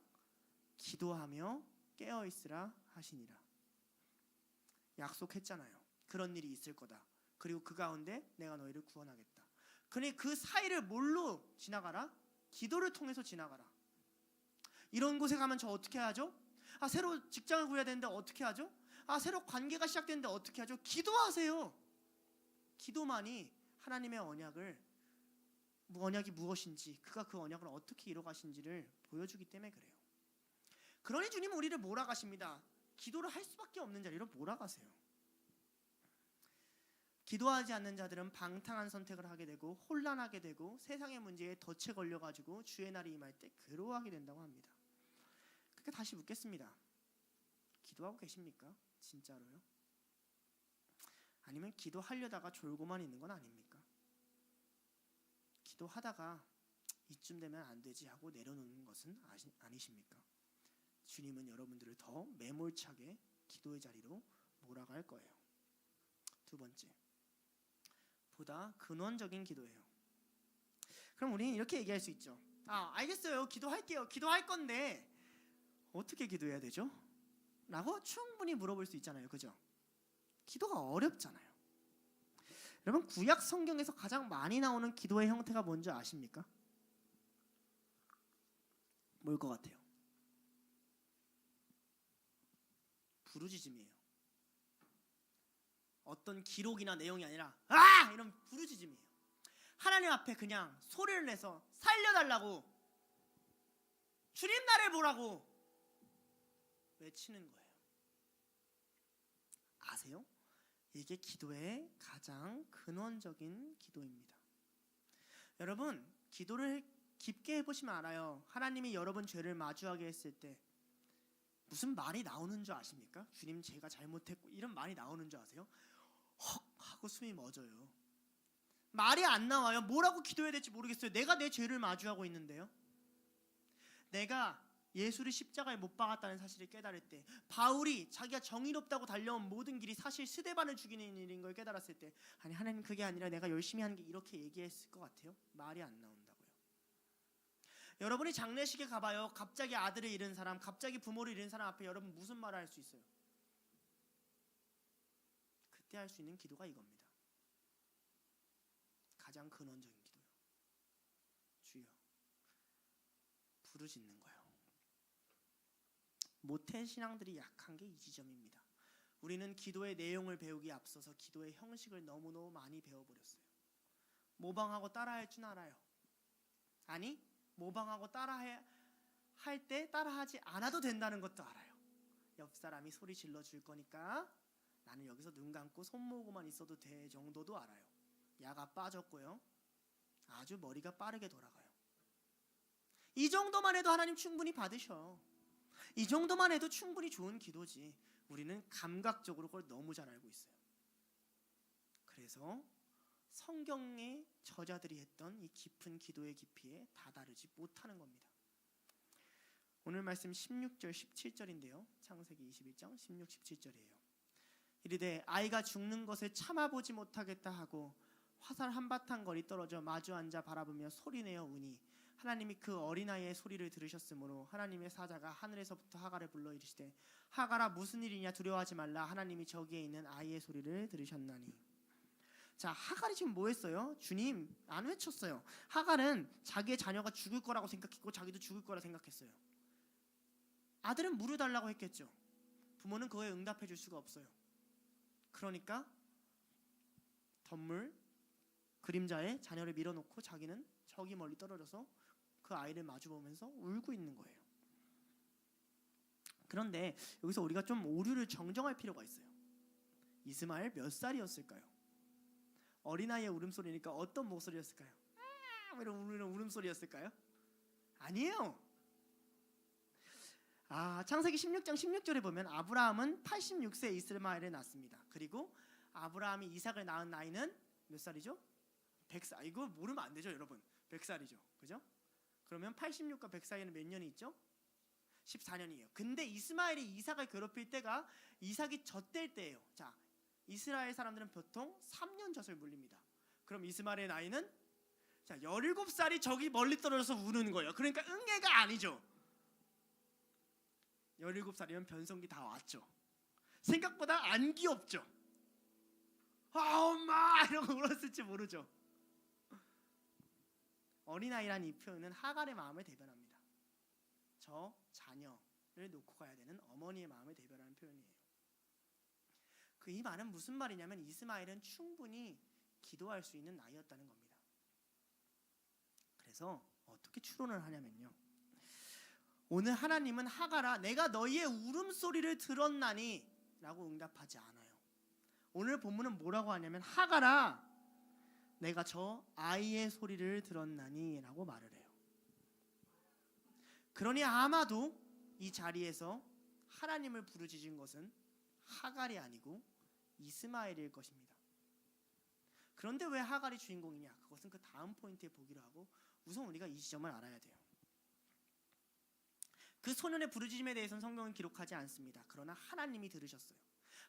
B: 기도하며 깨어 있으라 하시니라. 약속했잖아요. 그런 일이 있을 거다. 그리고 그 가운데 내가 너희를 구원하겠다. 그러니 그 사이를 뭘로 지나가라? 기도를 통해서 지나가라. 이런 곳에 가면 저 어떻게 하죠? 새로 직장을 구해야 되는데 어떻게 하죠? 새로 관계가 시작되는데 어떻게 하죠? 기도하세요. 기도만이 하나님의 언약이 무엇인지, 그가 그 언약을 어떻게 이뤄가신지를 보여주기 때문에 그래요. 그러니 주님은 우리를 몰아가십니다. 기도를 할 수밖에 없는 자리로 몰아가세요. 기도하지 않는 자들은 방탕한 선택을 하게 되고 혼란하게 되고 세상의 문제에 덫에 걸려가지고 주의 날이 임할 때 괴로워하게 된다고 합니다. 그러니까 다시 묻겠습니다. 기도하고 계십니까? 진짜로요? 아니면 기도하려다가 졸고만 있는 건 아닙니까? 기도하다가 이쯤 되면 안 되지 하고 내려놓는 것은 아니십니까? 주님은 여러분들을 더 매몰차게 기도의 자리로 몰아갈 거예요. 두 번째, 보다 근원적인 기도예요. 그럼 우리는 이렇게 얘기할 수 있죠. 알겠어요. 기도할게요. 기도할 건데 어떻게 기도해야 되죠? 라고 충분히 물어볼 수 있잖아요. 그죠? 기도가 어렵잖아요. 여러분, 구약 성경에서 가장 많이 나오는 기도의 형태가 뭔지 아십니까? 뭘 것 같아요? 부르짖음이에요. 어떤 기록이나 내용이 아니라 이런 부르짖음이에요. 하나님 앞에 그냥 소리를 내서 살려달라고, 주님 나를 보라고 외치는 거예요. 아세요? 이게 기도의 가장 근원적인 기도입니다. 여러분, 기도를 깊게 해보시면 알아요. 하나님이 여러분 죄를 마주하게 했을 때 무슨 말이 나오는 줄 아십니까? 주님, 제가 잘못했고, 이런 말이 나오는 줄 아세요? 헉 하고 숨이 멎어요. 말이 안 나와요. 뭐라고 기도해야 될지 모르겠어요. 내가 내 죄를 마주하고 있는데요. 내가 예수를 십자가에 못 박았다는 사실을 깨달을 때, 바울이 자기가 정의롭다고 달려온 모든 길이 사실 스데반을 죽이는 일인 걸 깨달았을 때, 아니 하나님, 그게 아니라 내가 열심히 하는 게 이렇게 얘기했을 것 같아요? 말이 안 나온다고요. 여러분이 장례식에 가봐요. 갑자기 아들을 잃은 사람, 갑자기 부모를 잃은 사람 앞에 여러분 무슨 말을 할 수 있어요? 그때 할 수 있는 기도가 이겁니다. 가장 근원적인 기도요. 주여, 부르짖는 거예요. 모태 신앙들이 약한 게 이 지점입니다. 우리는 기도의 내용을 배우기에 앞서서 기도의 형식을 너무너무 많이 배워버렸어요. 모방하고 따라할 줄 알아요. 아니, 모방하고 따라할 때 따라하지 않아도 된다는 것도 알아요. 옆 사람이 소리 질러 줄 거니까 나는 여기서 눈 감고 손 모으고만 있어도 돼 정도도 알아요. 야가 빠졌고요. 아주 머리가 빠르게 돌아가요. 이 정도만 해도 하나님 충분히 받으셔. 이 정도만 해도 충분히 좋은 기도지. 우리는 감각적으로 그걸 너무 잘 알고 있어요. 그래서 성경의 저자들이 했던 이 깊은 기도의 깊이에 다다르지 못하는 겁니다. 오늘 말씀 16절 17절인데요. 창세기 21장 16, 17절이에요. 이르되 아이가 죽는 것을 참아보지 못하겠다 하고 화살 한바탕 거리 떨어져 마주 앉아 바라보며 소리내어 우니 하나님이 그 어린아이의 소리를 들으셨으므로 하나님의 사자가 하늘에서부터 하갈을 불러 이르시되 하갈아 무슨 일이냐 두려워하지 말라 하나님이 저기에 있는 아이의 소리를 들으셨나니. 자, 하갈이 지금 뭐 했어요? 주님 안 외쳤어요. 하갈은 자기의 자녀가 죽을 거라고 생각했고 자기도 죽을 거라 생각했어요. 아들은 물을 달라고 했겠죠. 부모는 그거에 응답해 줄 수가 없어요. 그러니까 덤물 그림자에 자녀를 밀어놓고 자기는 저기 멀리 떨어져서 그 아이를 마주보면서 울고 있는 거예요. 그런데 여기서 우리가 좀 오류를 정정할 필요가 있어요. 이스마엘 몇 살이었을까요? 어린아이의 울음소리니까 어떤 목소리였을까요? 이런 울음소리였을까요? 아니에요. 창세기 16장 16절에 보면 아브라함은 86세에 이스마엘을 낳습니다. 그리고 아브라함이 이삭을 낳은 나이는 몇 살이죠? 100살. 이거 모르면 안 되죠, 여러분. 100살이죠. 그죠? 그러면 86과 100 사이에는 몇 년이 있죠? 14년이에요. 근데 이스마엘이 이삭을 괴롭힐 때가 이삭이 젖될 때예요. 자, 이스라엘 사람들은 보통 3년 젖을 물립니다. 그럼 이스마엘의 나이는 17살이 저기 멀리 떨어져서 우는 거예요. 그러니까 응애가 아니죠. 17살이면 변성기 다 왔죠. 생각보다 안 귀엽죠. 엄마 이러고 울었을지 모르죠. 어린아이란 이 표현은 하갈의 마음을 대변합니다. 저 자녀를 놓고 가야 되는 어머니의 마음을 대변하는 표현이에요. 이 말은 무슨 말이냐면 이스마엘은 충분히 기도할 수 있는 나이였다는 겁니다. 그래서 어떻게 추론을 하냐면요. 오늘 하나님은 하갈아 내가 너희의 울음소리를 들었나니 라고 응답하지 않아요. 오늘 본문은 뭐라고 하냐면 하갈아 내가 저 아이의 소리를 들었나니 라고 말을 해요. 그러니 아마도 이 자리에서 하나님을 부르짖은 것은 하갈이 아니고 이스마엘일 것입니다. 그런데 왜 하갈이 주인공이냐? 그것은 그 다음 포인트에 보기로 하고 우선 우리가 이 지점을 알아야 돼요. 그 소년의 부르짖음에 대해서는 성경은 기록하지 않습니다. 그러나 하나님이 들으셨어요.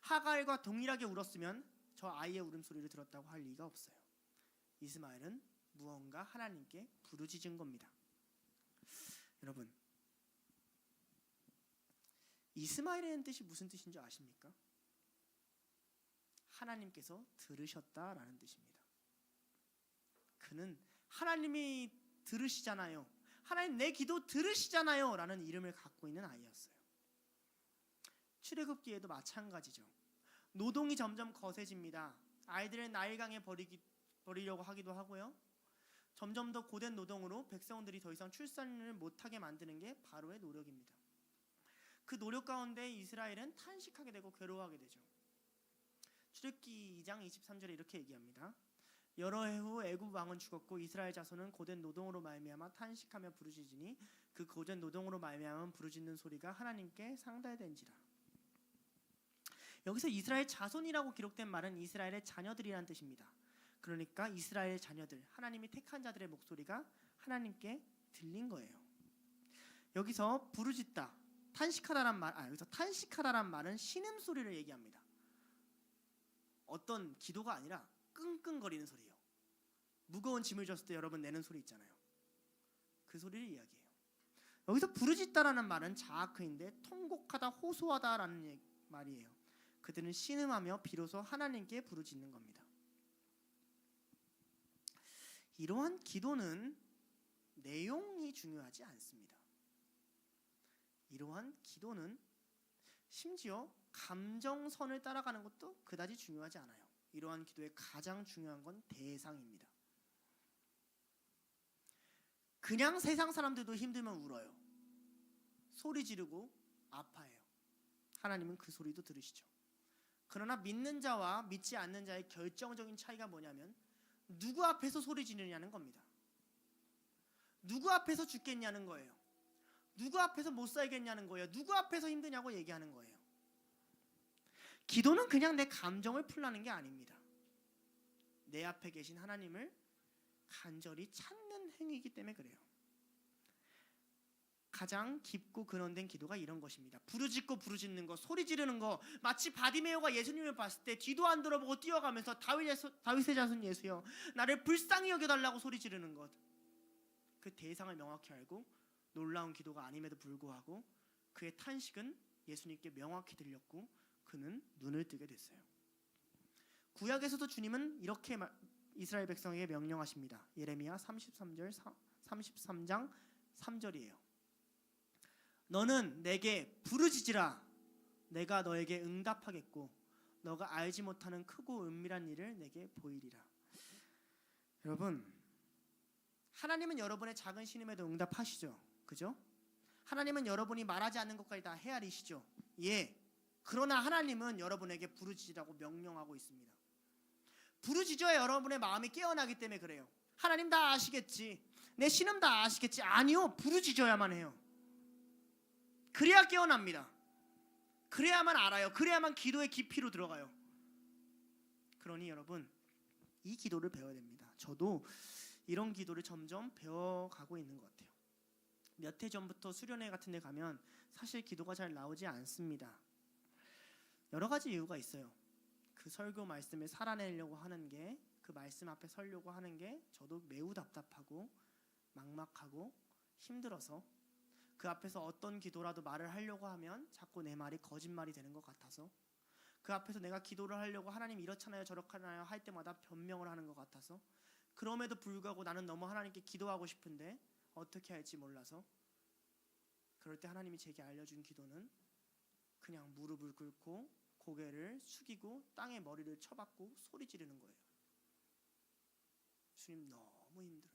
B: 하갈과 동일하게 울었으면 저 아이의 울음소리를 들었다고 할 리가 없어요. 이스마엘은 무언가 하나님께 부르짖은 겁니다. 여러분, 이스마엘이라는 뜻이 무슨 뜻인 줄 아십니까? 하나님께서 들으셨다라는 뜻입니다. 그는 하나님이 들으시잖아요. 하나님 내 기도 들으시잖아요 라는 이름을 갖고 있는 아이였어요. 출애굽기에도 마찬가지죠. 노동이 점점 거세집니다. 아이들을 나일강에 버리려고 하기도 하고요. 점점 더 고된 노동으로 백성들이 더 이상 출산을 못하게 만드는 게 바로의 노력입니다. 그 노력 가운데 이스라엘은 탄식하게 되고 괴로워하게 되죠. 출애굽기 2장 23절에 이렇게 얘기합니다. 여러 해 후 애굽 왕은 죽었고 이스라엘 자손은 고된 노동으로 말미암아 탄식하며 부르짖으니 그 고된 노동으로 말미암아 부르짖는 소리가 하나님께 상달된지라. 여기서 이스라엘 자손이라고 기록된 말은 이스라엘의 자녀들이란 뜻입니다. 그러니까 이스라엘 자녀들, 하나님이 택한 자들의 목소리가 하나님께 들린 거예요. 여기서 부르짖다, 탄식하다란 말, 여기서 탄식하다란 말은 신음소리를 얘기합니다. 어떤 기도가 아니라 끙끙거리는 소리예요. 무거운 짐을 졌을 때 여러분 내는 소리 있잖아요. 그 소리를 이야기해요. 여기서 부르짖다라는 말은 자아크인데 통곡하다, 호소하다라는 말이에요. 그들은 신음하며 비로소 하나님께 부르짖는 겁니다. 이러한 기도는 내용이 중요하지 않습니다. 이러한 기도는 심지어 감정선을 따라가는 것도 그다지 중요하지 않아요. 이러한 기도의 가장 중요한 건 대상입니다. 그냥 세상 사람들도 힘들면 울어요. 소리 지르고 아파해요. 하나님은 그 소리도 들으시죠. 그러나 믿는 자와 믿지 않는 자의 결정적인 차이가 뭐냐면 누구 앞에서 소리 지르냐는 겁니다. 누구 앞에서 죽겠냐는 거예요. 누구 앞에서 못 살겠냐는 거예요. 누구 앞에서 힘드냐고 얘기하는 거예요. 기도는 그냥 내 감정을 풀라는 게 아닙니다. 내 앞에 계신 하나님을 간절히 찾는 행위이기 때문에 그래요. 가장 깊고 근원된 기도가 이런 것입니다. 부르짖고 부르짖는 것, 소리 지르는 것, 마치 바디메오가 예수님을 봤을 때 뒤도 안 돌아보고 뛰어가면서 다윗의 자손 예수여 나를 불쌍히 여겨달라고 소리 지르는 것. 그 대상을 명확히 알고 놀라운 기도가 아님에도 불구하고 그의 탄식은 예수님께 명확히 들렸고 그는 눈을 뜨게 됐어요. 구약에서도 주님은 이렇게 이스라엘 백성에게 명령하십니다. 예레미야 33장 3절이에요. 너는 내게 부르짖으라. 내가 너에게 응답하겠고 너가 알지 못하는 크고 은밀한 일을 내게 보이리라. 여러분, 하나님은 여러분의 작은 신음에도 응답하시죠. 그죠? 하나님은 여러분이 말하지 않는 것까지 다 헤아리시죠. 예. 그러나 하나님은 여러분에게 부르짖으라고 명령하고 있습니다. 부르짖어야 여러분의 마음이 깨어나기 때문에 그래요. 하나님 다 아시겠지. 내 신음 다 아시겠지. 아니요. 부르짖어야만 해요. 그래야 깨어납니다. 그래야만 알아요. 그래야만 기도의 깊이로 들어가요. 그러니 여러분, 이 기도를 배워야 됩니다. 저도 이런 기도를 점점 배워가고 있는 것 같아요. 몇 해 전부터 수련회 같은 데 가면 사실 기도가 잘 나오지 않습니다. 여러 가지 이유가 있어요. 그 설교 말씀을 살아내려고 하는 게, 그 말씀 앞에 서려고 하는 게 저도 매우 답답하고 막막하고 힘들어서, 그 앞에서 어떤 기도라도 말을 하려고 하면 자꾸 내 말이 거짓말이 되는 것 같아서, 그 앞에서 내가 기도를 하려고 하나님 이렇잖아요 저렇잖아요 할 때마다 변명을 하는 것 같아서, 그럼에도 불구하고 나는 너무 하나님께 기도하고 싶은데 어떻게 할지 몰라서, 그럴 때 하나님이 제게 알려준 기도는 그냥 무릎을 꿇고 고개를 숙이고 땅에 머리를 쳐박고 소리 지르는 거예요. 주님 너무 힘들어요.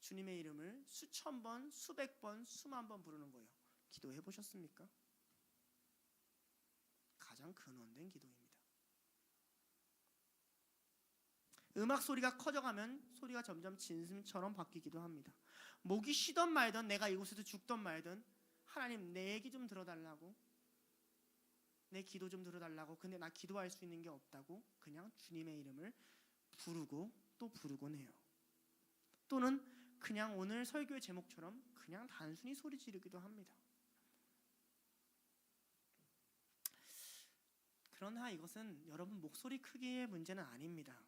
B: 주님의 이름을 수천 번, 수백 번, 수만 번 부르는 거예요. 기도해 보셨습니까? 가장 근원된 기도입니다. 음악 소리가 커져가면 소리가 점점 진심처럼 바뀌기도 합니다. 목이 쉬던 말던, 내가 이곳에서 죽던 말던, 하나님 내 얘기 좀 들어달라고, 내 기도 좀 들어달라고. 근데 나 기도할 수 있는 게 없다고 그냥 주님의 이름을 부르고 또 부르곤 해요. 또는 그냥 오늘 설교의 제목처럼 그냥 단순히 소리 지르기도 합니다. 그러나 이것은 여러분 목소리 크기의 문제는 아닙니다.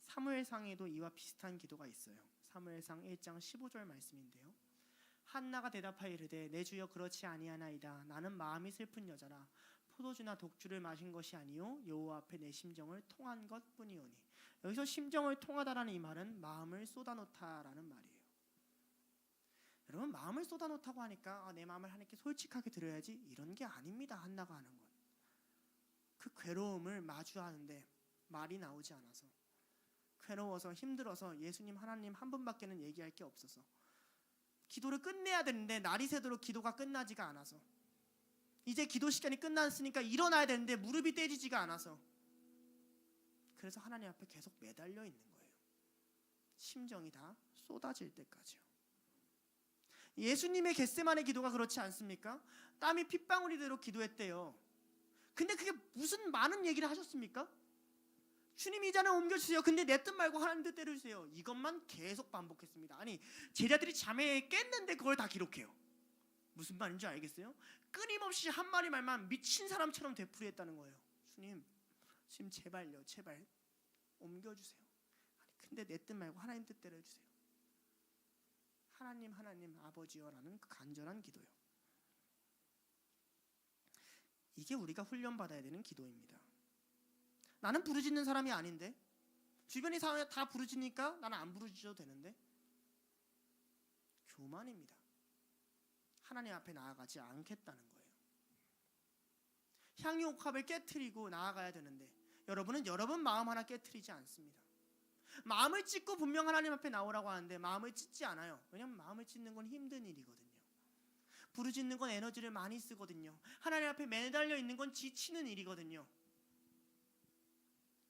B: 사무엘상에도 이와 비슷한 기도가 있어요. 사무엘상 1장 15절 말씀인데요. 한나가 대답하여 이르되 내 주여 그렇지 아니하나이다. 나는 마음이 슬픈 여자라. 포도주나 독주를 마신 것이 아니요 여호와 앞에 내 심정을 통한 것뿐이오니. 여기서 심정을 통하다라는 이 말은 마음을 쏟아놓다라는 말이에요. 여러분, 마음을 쏟아놓다고 하니까 내 마음을 하나님께 솔직하게 드려야지, 이런 게 아닙니다. 한나가 하는 건 그 괴로움을 마주하는데 말이 나오지 않아서, 괴로워서 힘들어서 예수님 하나님 한 분밖에는 얘기할 게 없어서, 기도를 끝내야 되는데 날이 새도록 기도가 끝나지가 않아서, 이제 기도 시간이 끝났으니까 일어나야 되는데 무릎이 떼지지가 않아서, 그래서 하나님 앞에 계속 매달려 있는 거예요. 심정이 다 쏟아질 때까지요. 예수님의 겟세마네 기도가 그렇지 않습니까? 땀이 핏방울이 되도록 기도했대요. 근데 그게 무슨 많은 얘기를 하셨습니까? 주님 이 잔을 옮겨주세요. 근데 내 뜻 말고 하나님 뜻 때려주세요. 이것만 계속 반복했습니다. 아니, 제자들이 잠에 깼는데 그걸 다 기록해요. 무슨 말인지 알겠어요? 끊임없이 한 마리 말만 미친 사람처럼 되풀이했다는 거예요. 주님 지금 제발요, 제발 옮겨주세요. 아니, 근데 내 뜻 말고 하나님 뜻대로 해주세요. 하나님 아버지여라는 그 간절한 기도요. 이게 우리가 훈련받아야 되는 기도입니다. 나는 부르짖는 사람이 아닌데, 주변이 다 부르짖으니까 나는 안 부르짖어도 되는데, 교만입니다. 하나님 앞에 나아가지 않겠다는 거예요. 향유옥합을 깨트리고 나아가야 되는데 여러분은 여러분 마음 하나 깨트리지 않습니다. 마음을 찢고 분명 하나님 앞에 나오라고 하는데 마음을 찢지 않아요. 왜냐하면 마음을 찢는 건 힘든 일이거든요. 부르짖는 건 에너지를 많이 쓰거든요. 하나님 앞에 매달려 있는 건 지치는 일이거든요.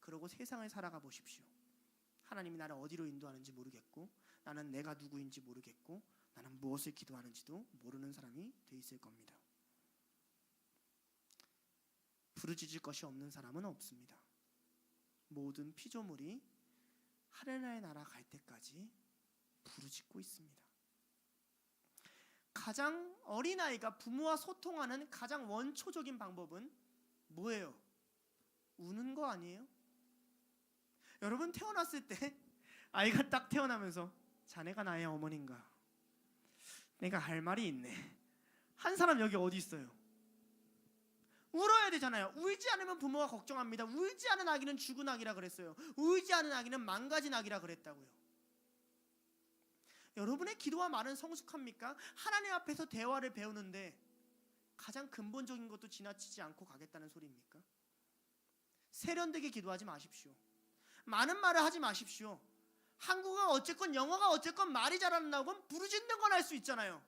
B: 그러고 세상을 살아가 보십시오. 하나님이 나를 어디로 인도하는지 모르겠고, 나는 내가 누구인지 모르겠고, 나는 무엇을 기도하는지도 모르는 사람이 돼 있을 겁니다. 부르짖을 것이 없는 사람은 없습니다. 모든 피조물이 하늘나라의 나라 갈 때까지 부르짖고 있습니다. 가장 어린아이가 부모와 소통하는 가장 원초적인 방법은 뭐예요? 우는 거 아니에요? 여러분, 태어났을 때 아이가 딱 태어나면서 자네가 나의 어머니인가? 내가 할 말이 있네. 한 사람 여기 어디 있어요? 울어야 되잖아요. 울지 않으면 부모가 걱정합니다. 울지 않은 아기는 죽은 아기라 그랬어요. 울지 않은 아기는 망가진 아기라 그랬다고요. 여러분의 기도와 말은 성숙합니까? 하나님 앞에서 대화를 배우는데 가장 근본적인 것도 지나치지 않고 가겠다는 소리입니까? 세련되게 기도하지 마십시오. 많은 말을 하지 마십시오. 한국어가 어쨌건 영어가 어쨌건 말이 잘 안 나오건 부르짖는 건 할 수 있잖아요.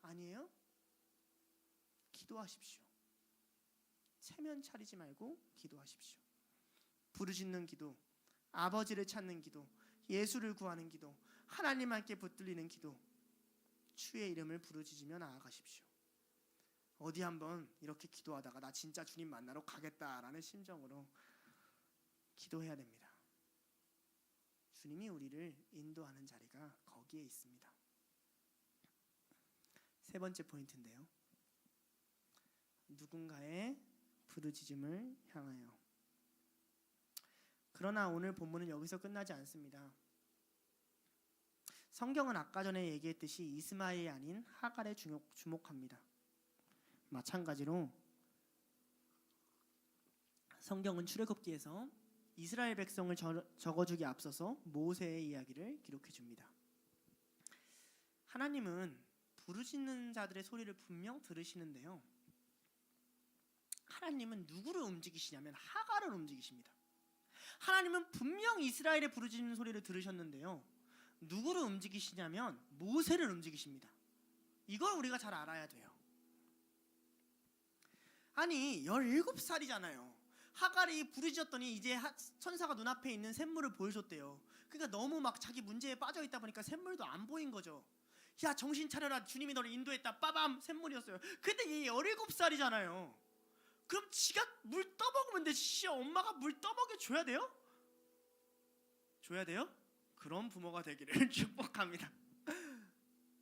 B: 아니에요? 기도하십시오. 체면 차리지 말고 기도하십시오. 부르짖는 기도, 아버지를 찾는 기도, 예수를 구하는 기도, 하나님께 붙들리는 기도, 주의 이름을 부르짖으며 나아가십시오. 어디 한번 이렇게 기도하다가 나 진짜 주님 만나러 가겠다라는 심정으로 기도해야 됩니다. 주님이 우리를 인도하는 자리가 거기에 있습니다. 세 번째 포인트인데요. 누군가의 부르짖음을 향하여. 그러나 오늘 본문은 여기서 끝나지 않습니다. 성경은 아까 전에 얘기했듯이 이스마엘이 아닌 하갈에 주목합니다. 마찬가지로 성경은 출애굽기에서 이스라엘 백성을 적어주기 앞서서 모세의 이야기를 기록해 줍니다. 하나님은 부르짖는 자들의 소리를 분명 들으시는데요. 하나님은 누구를 움직이시냐면 하갈을 움직이십니다. 하나님은 분명 이스라엘의 부르짖는 소리를 들으셨는데요. 누구를 움직이시냐면 모세를 움직이십니다. 이걸 우리가 잘 알아야 돼요. 아니 17살이잖아요. 하갈이 부르짖었더니 이제 천사가 눈앞에 있는 샘물을 보여줬대요. 그러니까 너무 막 자기 문제에 빠져있다 보니까 샘물도 안 보인 거죠. 야 정신 차려라, 주님이 너를 인도했다. 빠밤, 샘물이었어요. 근데 얘 17살이잖아요. 그럼 지가 물 떠먹으면 되지. 엄마가 물 떠먹여 줘야 돼요? 줘야 돼요? 그런 부모가 되기를 축복합니다.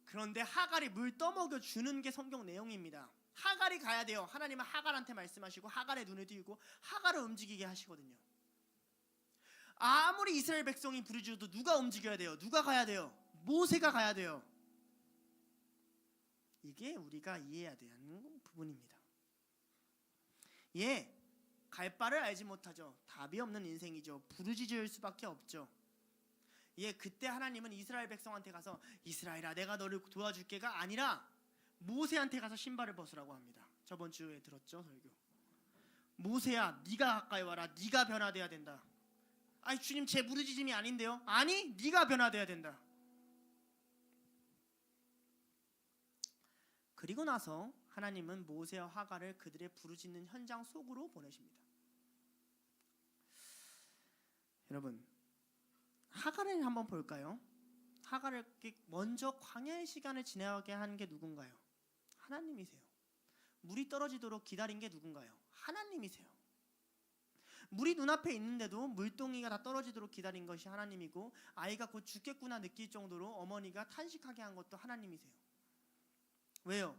B: 그런데 하갈이 물 떠먹여 주는 게 성경 내용입니다. 하갈이 가야 돼요. 하나님은 하갈한테 말씀하시고 하갈의 눈을 띄우고 하갈을 움직이게 하시거든요. 아무리 이스라엘 백성이 부르짖어도 누가 움직여야 돼요? 누가 가야 돼요? 모세가 가야 돼요. 이게 우리가 이해해야 되는 부분입니다. 예, 갈 바를 알지 못하죠. 답이 없는 인생이죠. 부르짖을 수밖에 없죠. 예, 그때 하나님은 이스라엘 백성한테 가서 이스라엘아 내가 너를 도와줄게가 아니라 모세한테 가서 신발을 벗으라고 합니다. 저번 주에 들었죠, 설교. 모세야 네가 가까이 와라. 네가 변화돼야 된다. 아니 주님 제 부르짖음이 아닌데요. 아니 네가 변화돼야 된다. 그리고 나서 하나님은 모세와 하갈을 그들의 부르짖는 현장 속으로 보내십니다. 여러분 하갈을 한번 볼까요? 하갈을 먼저 광야의 시간을 지나게 한 게 누군가요? 하나님이세요. 물이 떨어지도록 기다린 게 누군가요? 하나님이세요. 물이 눈앞에 있는데도 물동이가 다 떨어지도록 기다린 것이 하나님이고 아이가 곧 죽겠구나 느낄 정도로 어머니가 탄식하게 한 것도 하나님이세요. 왜요?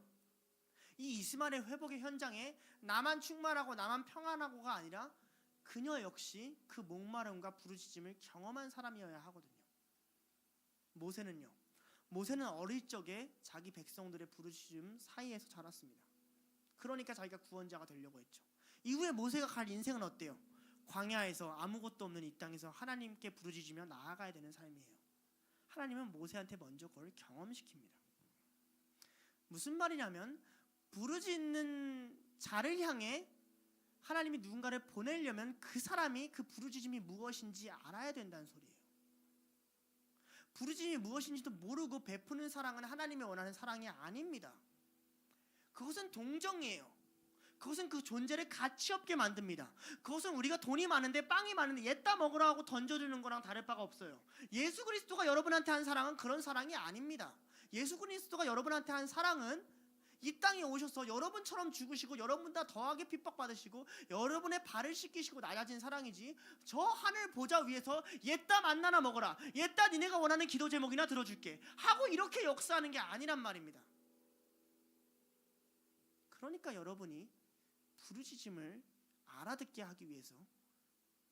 B: 이 이스마엘 회복의 현장에 나만 충만하고 나만 평안하고가 아니라 그녀 역시 그 목마름과 부르짖음을 경험한 사람이어야 하거든요. 모세는요. 모세는 어릴 적에 자기 백성들의 부르짖음 사이에서 자랐습니다. 그러니까 자기가 구원자가 되려고 했죠. 이후에 모세가 갈 인생은 어때요? 광야에서 아무것도 없는 이 땅에서 하나님께 부르짖으며 나아가야 되는 삶이에요. 하나님은 모세한테 먼저 그걸 경험시킵니다. 무슨 말이냐면 부르짖는 자를 향해 하나님이 누군가를 보내려면 그 사람이 그 부르짖음이 무엇인지 알아야 된다는 소리예요. 부르짖음이 무엇인지도 모르고 베푸는 사랑은 하나님이 원하는 사랑이 아닙니다. 그것은 동정이에요. 그것은 그 존재를 가치 없게 만듭니다. 그것은 우리가 돈이 많은데 빵이 많은데 얘따 먹으라 하고 던져주는 거랑 다를 바가 없어요. 예수 그리스도가 여러분한테 한 사랑은 그런 사랑이 아닙니다. 예수 그리스도가 여러분한테 한 사랑은 이 땅에 오셔서 여러분처럼 죽으시고 여러분보다 더하게 핍박받으시고 여러분의 발을 씻기시고 낮아진 사랑이지, 저 하늘 보좌 위에서 옛다 만나나 먹어라, 옛다 니네가 원하는 기도 제목이나 들어줄게 하고 이렇게 역사하는 게 아니란 말입니다. 그러니까 여러분이 부르짖음을 알아듣게 하기 위해서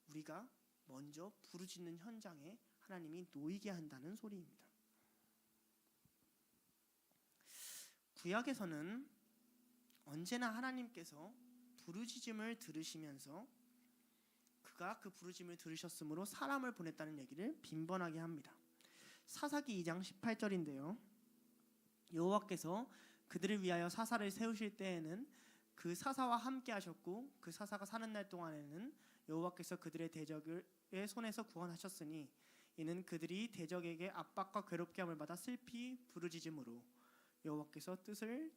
B: 우리가 먼저 부르짖는 현장에 하나님이 놓이게 한다는 소리입니다. 구약에서는 언제나 하나님께서 부르짖음을 들으시면서 그가 그 부르짖음을 들으셨으므로 사람을 보냈다는 얘기를 빈번하게 합니다. 사사기 2장 18절인데요. 여호와께서 그들을 위하여 사사를 세우실 때에는 그 사사와 함께 하셨고 그 사사가 사는 날 동안에는 여호와께서 그들의 대적의 손에서 구원하셨으니 이는 그들이 대적에게 압박과 괴롭게 함을 받아 슬피 부르짖음으로 여호와께서 뜻을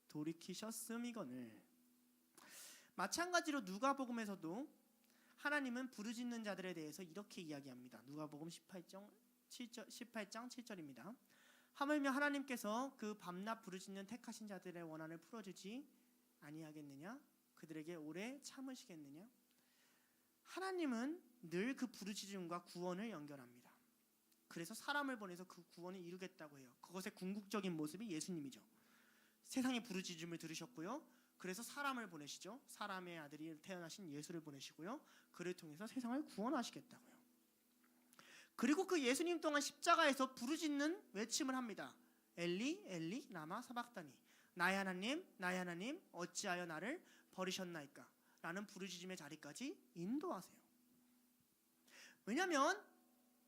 B: 돌이키셨음이거늘. 마찬가지로 누가복음에서도 하나님은 부르짖는 자들에 대해서 이렇게 이야기합니다. 누가복음 18장 7절입니다. 하물며 하나님께서 그 밤낮 부르짖는 택하신 자들의 원한을 풀어주지 아니하겠느냐? 그들에게 오래 참으시겠느냐? 하나님은 늘 그 부르짖음과 구원을 연결합니다. 그래서 사람을 보내서 그 구원을 이루겠다고 해요. 그것의 궁극적인 모습이 예수님이죠. 세상의 부르짖음을 들으셨고요. 그래서 사람을 보내시죠. 사람의 아들이 태어나신 예수를 보내시고요. 그를 통해서 세상을 구원하시겠다고요. 그리고 그 예수님 또한 십자가에서 부르짖는 외침을 합니다. 엘리 엘리 라마 사박다니, 나의 하나님 어찌하여 나를 버리셨나이까? 라는 부르짖음의 자리까지 인도하세요. 왜냐하면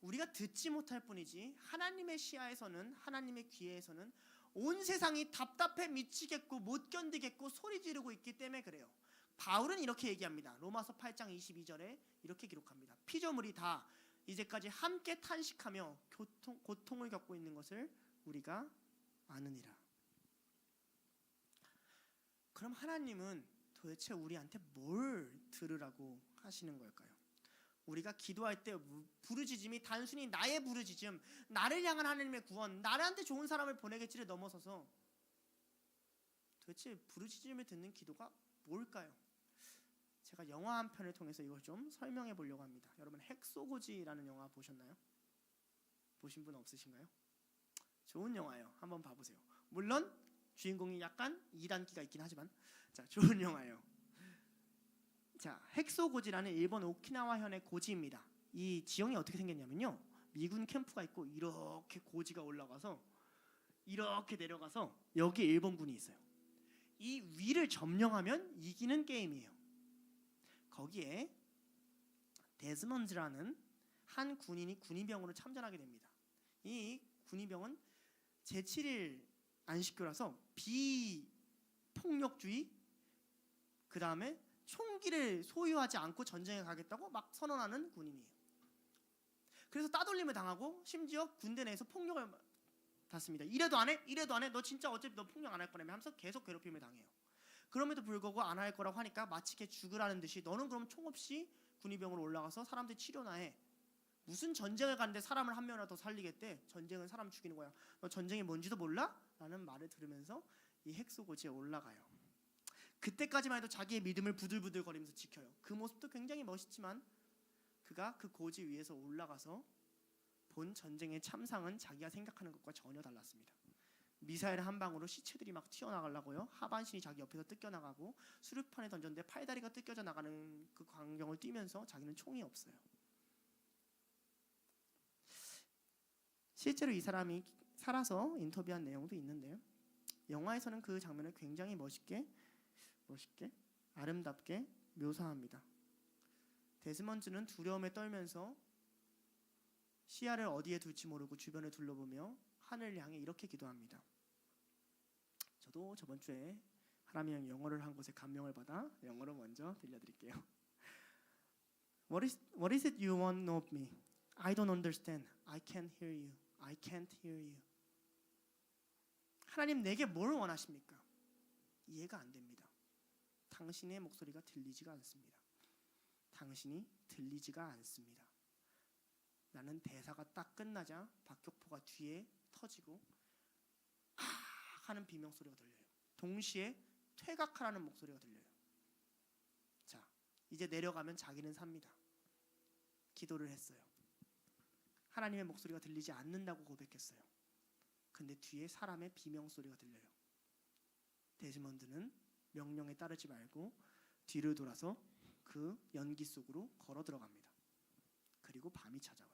B: 우리가 듣지 못할 뿐이지 하나님의 시야에서는, 하나님의 귀에서는 온 세상이 답답해 미치겠고 못 견디겠고 소리 지르고 있기 때문에 그래요. 바울은 이렇게 얘기합니다. 로마서 8장 22절에 이렇게 기록합니다. 피조물이 다 이제까지 함께 탄식하며 고통을 겪고 있는 것을 우리가 아느니라. 그럼 하나님은 도대체 우리한테 뭘 들으라고 하시는 걸까요? 우리가 기도할 때 부르짖음이 단순히 나의 부르짖음, 나를 향한 하나님의 구원, 나한테 좋은 사람을 보내겠지를 넘어서서 도대체 부르짖음을 듣는 기도가 뭘까요? 제가 영화 한 편을 통해서 이걸 좀 설명해 보려고 합니다. 여러분 핵소고지라는 영화 보셨나요? 보신 분 없으신가요? 좋은 영화예요. 한번 봐보세요. 물론 주인공이 약간 이단기가 있긴 하지만 자, 좋은 영화예요. 자, 핵소고지라는 일본 오키나와현의 고지입니다. 이 지형이 어떻게 생겼냐면요, 미군 캠프가 있고 이렇게 고지가 올라가서 이렇게 내려가서 여기 일본군이 있어요. 이 위를 점령하면 이기는 게임이에요. 거기에 데즈먼즈라는 한 군인이 군의병으로 참전하게 됩니다. 이 군의병은 제7일 안식교라서 비폭력주의, 그 다음에 총기를 소유하지 않고 전쟁에 가겠다고 막 선언하는 군인이에요. 그래서 따돌림을 당하고 심지어 군대 내에서 폭력을 받습니다. 이래도 안 해? 이래도 안 해? 너 진짜 어차피 너 폭력 안 할 거라며 하면서 계속 괴롭힘을 당해요. 그럼에도 불구하고 안 할 거라고 하니까 마치 걔 죽으라는 듯이 너는 그럼 총 없이 군의병으로 올라가서 사람들 치료나 해. 무슨 전쟁을 가는데 사람을 한 명이라도 더 살리겠대. 전쟁은 사람 죽이는 거야. 너 전쟁이 뭔지도 몰라? 라는 말을 들으면서 이 핵소고지에 올라가요. 그때까지만 해도 자기의 믿음을 부들부들거리면서 지켜요. 그 모습도 굉장히 멋있지만 그가 그 고지 위에서 올라가서 본 전쟁의 참상은 자기가 생각하는 것과 전혀 달랐습니다. 미사일 한 방으로 시체들이 막 튀어나가려고요. 하반신이 자기 옆에서 뜯겨나가고 수류탄에 던졌는데 팔다리가 뜯겨져 나가는 그 광경을 뛰면서 자기는 총이 없어요. 실제로 이 사람이 살아서 인터뷰한 내용도 있는데요. 영화에서는 그 장면을 굉장히 멋있게 아름답게 묘사합니다. 데스먼즈는 두려움에 떨면서 시야를 어디에 둘지 모르고 주변을 둘러보며 하늘을 향해 이렇게 기도합니다. 저도 저번 주에 하나님의 영어를 한 곳에 감명을 받아 영어로 먼저 들려드릴게요. What is it you want to know of me? I don't understand. I can't hear you. I can't hear you. 하나님 내게 뭘 원하십니까? 이해가 안 됩니다. 당신의 목소리가 들리지가 않습니다. 당신이 들리지가 않습니다. 나는 대사가 딱 끝나자 박격포가 뒤에 터지고 아 하는 비명소리가 들려요. 동시에 퇴각하라는 목소리가 들려요. 자, 이제 내려가면 자기는 삽니다. 기도를 했어요. 하나님의 목소리가 들리지 않는다고 고백했어요. 근데 뒤에 사람의 비명소리가 들려요. 데즈먼드는 명령에 따르지 말고 뒤를 돌아서 그 연기 속으로 걸어 들어갑니다. 그리고 밤이 찾아와요.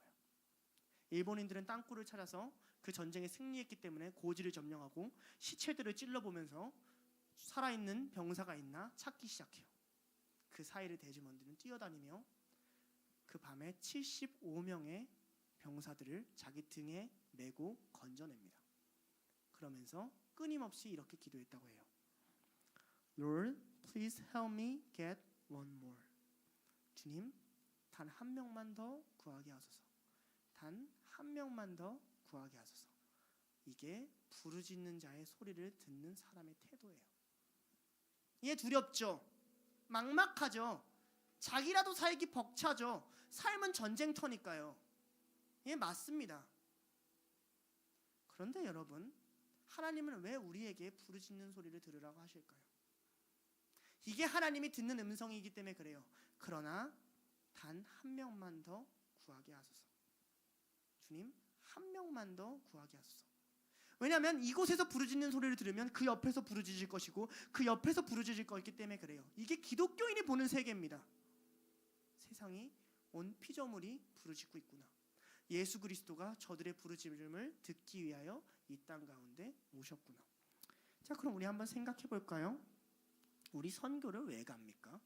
B: 일본인들은 땅굴을 찾아서 그 전쟁에 승리했기 때문에 고지를 점령하고 시체들을 찔러보면서 살아있는 병사가 있나 찾기 시작해요. 그 사이를 데즈먼드는 뛰어다니며 그 밤에 75명의 병사들을 자기 등에 메고 건져냅니다. 그러면서 끊임없이 이렇게 기도했다고 해요. Lord, please help me get one more. 주님, 단 한 명만 더 구하게 하소서. 단 한 명만 더 구하게 하소서. 이게 부르짖는 자의 소리를 듣는 사람의 태도예요. 이게 두렵죠. 막막하죠. 자기라도 살기 벅차죠. 삶은 전쟁터니까요. 예, 맞습니다. 그런데 여러분, 하나님은 왜 우리에게 부르짖는 소리를 들으라고 하실까요? 이게 하나님이 듣는 음성이기 때문에 그래요. 그러나 단 한 명만 더 구하게 하소서. 주님, 한 명만 더 구하게 하소서. 왜냐하면 이곳에서 부르짖는 소리를 들으면 그 옆에서 부르짖을 것이고 그 옆에서 부르짖을 것이기 때문에 그래요. 이게 기독교인이 보는 세계입니다. 세상이 온 피조물이 부르짖고 있구나. 예수 그리스도가 저들의 부르짖음을 듣기 위하여 이 땅 가운데 오셨구나. 자, 그럼 우리 한번 생각해 볼까요? 우리 선교를 왜 갑니까?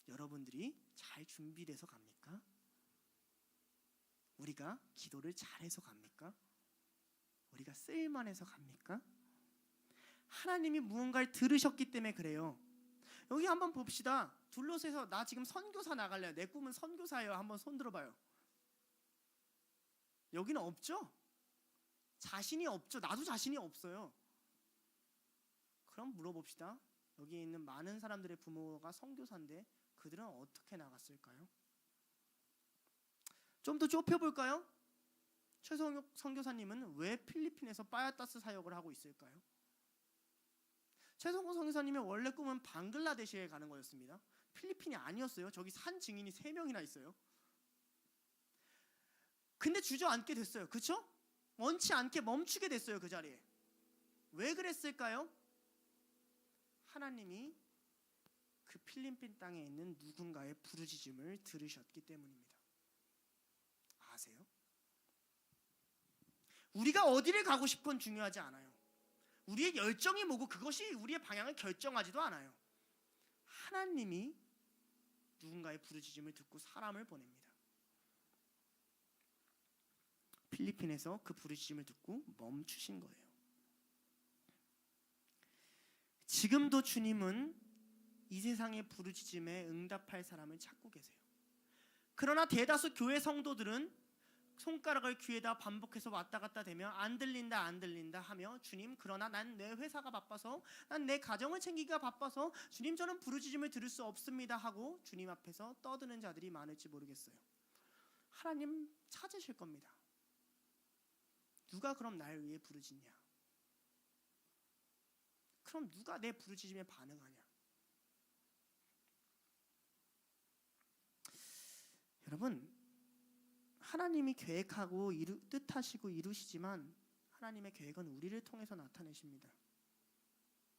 B: 여러분들이 잘 준비돼서 갑니까? 우리가 기도를 잘해서 갑니까? 우리가 쓸만해서 갑니까? 하나님이 무언가를 들으셨기 때문에 그래요. 여기 한번 봅시다. 둘러서서 나 지금 선교사 나갈래요. 내 꿈은 선교사예요. 한번 손 들어봐요. 여기는 없죠? 자신이 없죠. 나도 자신이 없어요. 그럼 물어봅시다. 여기 있는 많은 사람들의 부모가 선교사인데 그들은 어떻게 나갔을까요? 좀 더 좁혀볼까요? 최성욱 선교사님은 왜 필리핀에서 빠야따스 사역을 하고 있을까요? 최성욱 선교사님의 원래 꿈은 방글라데시에 가는 거였습니다. 필리핀이 아니었어요. 저기 산 증인이 3명이나 있어요. 근데 주저앉게 됐어요. 그렇죠? 원치 않게 멈추게 됐어요. 그 자리에. 왜 그랬을까요? 하나님이 그 필리핀 땅에 있는 누군가의 부르짖음을 들으셨기 때문입니다. 아세요? 우리가 어디를 가고 싶건 중요하지 않아요. 우리의 열정이 뭐고 그것이 우리의 방향을 결정하지도 않아요. 하나님이 누군가의 부르짖음을 듣고 사람을 보냅니다. 필리핀에서 그 부르짖음을 듣고 멈추신 거예요. 지금도 주님은 이 세상의 부르짖음에 응답할 사람을 찾고 계세요. 그러나 대다수 교회 성도들은 손가락을 귀에다 반복해서 왔다 갔다 대며 안 들린다 안 들린다 하며 주님, 그러나 난 내 회사가 바빠서, 난 내 가정을 챙기기가 바빠서 주님, 저는 부르짖음을 들을 수 없습니다 하고 주님 앞에서 떠드는 자들이 많을지 모르겠어요. 하나님 찾으실 겁니다. 누가 그럼 날 위해 부르짖냐? 그럼 누가 내 부르짖음에 반응하냐? 여러분, 하나님이 계획하고 뜻하시고 이루시지만 하나님의 계획은 우리를 통해서 나타내십니다.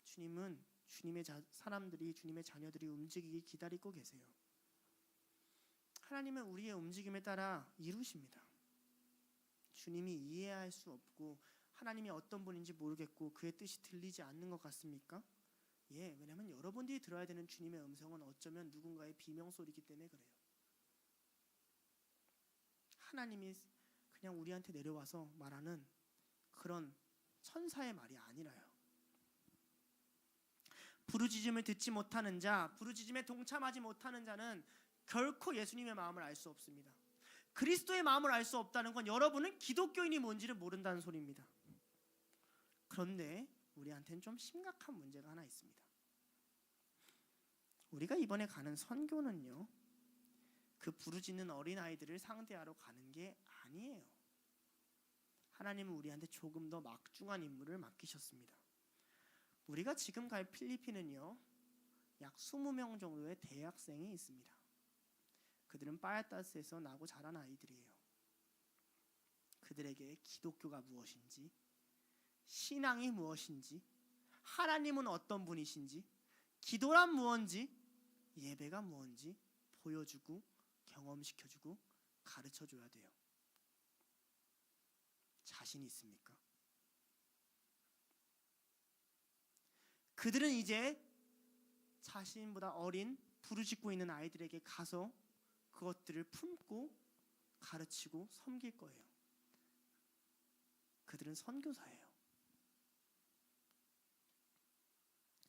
B: 주님은 주님의 사람들이, 주님의 자녀들이 움직이기 기다리고 계세요. 하나님은 우리의 움직임에 따라 이루십니다. 주님이 이해할 수 없고 하나님이 어떤 분인지 모르겠고 그의 뜻이 들리지 않는 것 같습니까? 예, 왜냐하면 여러분들이 들어야 되는 주님의 음성은 어쩌면 누군가의 비명소리이기 때문에 그래요. 하나님이 그냥 우리한테 내려와서 말하는 그런 천사의 말이 아니라요. 부르짖음을 듣지 못하는 자, 부르짖음에 동참하지 못하는 자는 결코 예수님의 마음을 알 수 없습니다. 그리스도의 마음을 알 수 없다는 건 여러분은 기독교인이 뭔지를 모른다는 소리입니다. 그런데 우리한테는 좀 심각한 문제가 하나 있습니다. 우리가 이번에 가는 선교는요, 그 부르짖는 어린아이들을 상대하러 가는 게 아니에요. 하나님은 우리한테 조금 더 막중한 임무를 맡기셨습니다. 우리가 지금 갈 필리핀은요, 약 20명 정도의 대학생이 있습니다. 그들은 빠야따스에서 나고 자란 아이들이에요. 그들에게 기독교가 무엇인지, 신앙이 무엇인지, 하나님은 어떤 분이신지, 기도란 무엇인지, 예배가 무엇인지 보여주고 경험시켜주고 가르쳐줘야 돼요. 자신이 있습니까? 그들은 이제 자신보다 어린 부르짖고 있는 아이들에게 가서 그것들을 품고 가르치고 섬길 거예요. 그들은 선교사예요.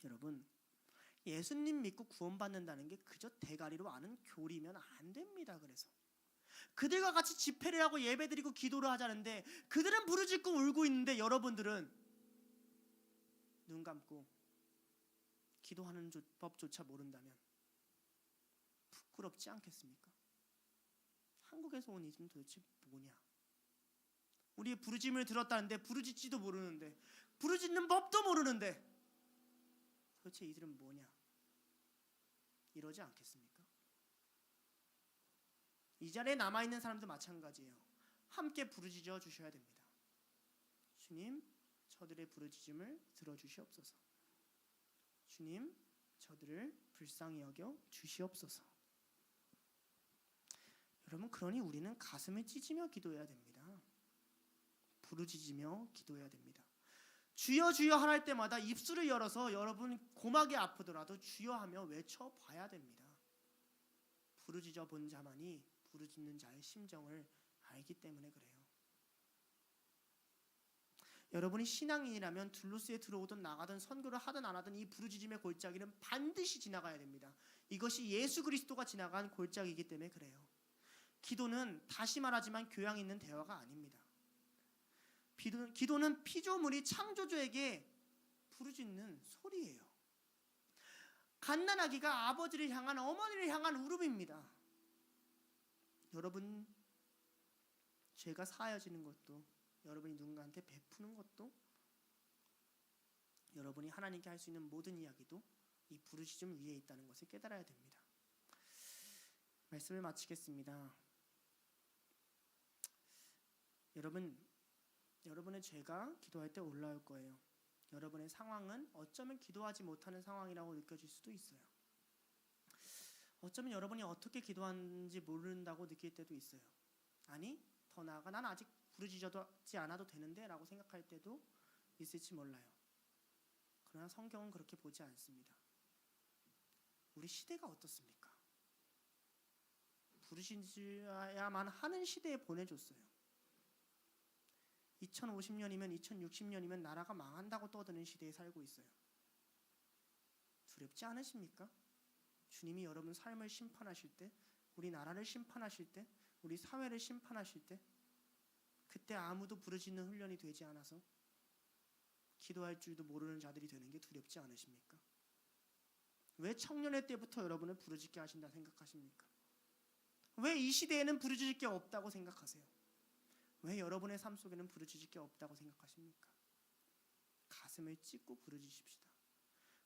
B: 여러분, 예수님 믿고 구원받는다는 게 그저 대가리로 아는 교리면 안 됩니다. 그래서 그들과 같이 집회를 하고 예배드리고 기도를 하자는데 그들은 부르짖고 울고 있는데 여러분들은 눈 감고 기도하는 법조차 모른다면 부끄럽지 않겠습니까? 한국에서 온 이들은 도대체 뭐냐? 우리의 부르짖음을 들었다는데 부르짖지도 모르는데 부르짖는 법도 모르는데 도대체 이들은 뭐냐? 이러지 않겠습니까? 이 자리에 남아있는 사람도 마찬가지예요. 함께 부르짖어 주셔야 됩니다. 주님, 저들의 부르짖음을 들어주시옵소서. 주님, 저들을 불쌍히 여겨 주시옵소서. 여러분, 그러니 우리는 가슴을 찢으며 기도해야 됩니다. 부르짖으며 기도해야 됩니다. 주여 주여 할 때마다 입술을 열어서 여러분 고막이 아프더라도 주여 하며 외쳐봐야 됩니다. 부르짖어 본 자만이 부르짖는 자의 심정을 알기 때문에 그래요. 여러분이 신앙인이라면 둘로스에 들어오든 나가든 선교를 하든 안 하든 이 부르짖음의 골짜기는 반드시 지나가야 됩니다. 이것이 예수 그리스도가 지나간 골짜기이기 때문에 그래요. 기도는 다시 말하지만 교양 있는 대화가 아닙니다. 기도는 피조물이 창조주에게 부르짖는 소리예요. 갓난아기가 아버지를 향한, 어머니를 향한 울음입니다. 여러분, 죄가 사하여지는 것도, 여러분이 누군가한테 베푸는 것도, 여러분이 하나님께 할 수 있는 모든 이야기도 이 부르짖음 위에 있다는 것을 깨달아야 됩니다. 말씀을 마치겠습니다. 여러분의 죄가 기도할 때 올라올 거예요. 여러분의 상황은 어쩌면 기도하지 못하는 상황이라고 느껴질 수도 있어요. 어쩌면 여러분이 어떻게 기도하는지 모른다고 느낄 때도 있어요. 아니, 더 나아가 난 아직 부르짖지 않아도 되는데 라고 생각할 때도 있을지 몰라요. 그러나 성경은 그렇게 보지 않습니다. 우리 시대가 어떻습니까? 부르짖어야만 하는 시대에 보내줬어요. 2050년이면 2060년이면 나라가 망한다고 떠드는 시대에 살고 있어요. 두렵지 않으십니까? 주님이 여러분 삶을 심판하실 때, 우리 나라를 심판하실 때, 우리 사회를 심판하실 때, 그때 아무도 부르짖는 훈련이 되지 않아서 기도할 줄도 모르는 자들이 되는 게 두렵지 않으십니까? 왜 청년의 때부터 여러분을 부르짖게 하신다 생각하십니까? 왜 이 시대에는 부르짖을 게 없다고 생각하세요? 왜 여러분의 삶 속에는 부르짖을 게 없다고 생각하십니까? 가슴을 찢고 부르짖읍시다.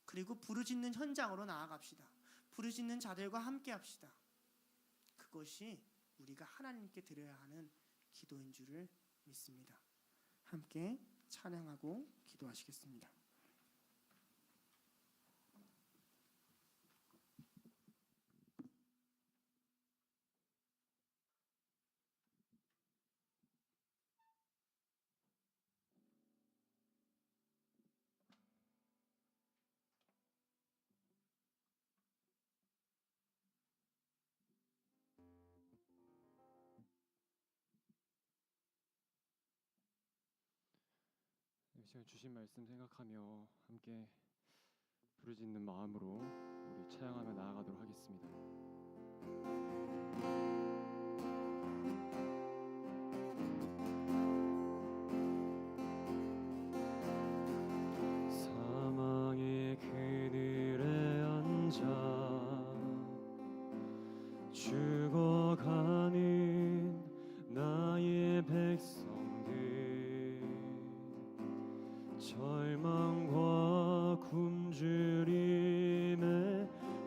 B: 그리고 부르짖는 현장으로 나아갑시다. 부르짖는 자들과 함께 합시다. 그것이 우리가 하나님께 드려야 하는 기도인 줄을 믿습니다. 함께 찬양하고 기도하시겠습니다.
A: 이 시간 주신 말씀 생각하며 함께 부르짖는 마음으로 우리 찬양하며 나아가도록 하겠습니다. 사망의 그늘에 앉아 죽어가는 나의 백성들, 절망과 굶주림에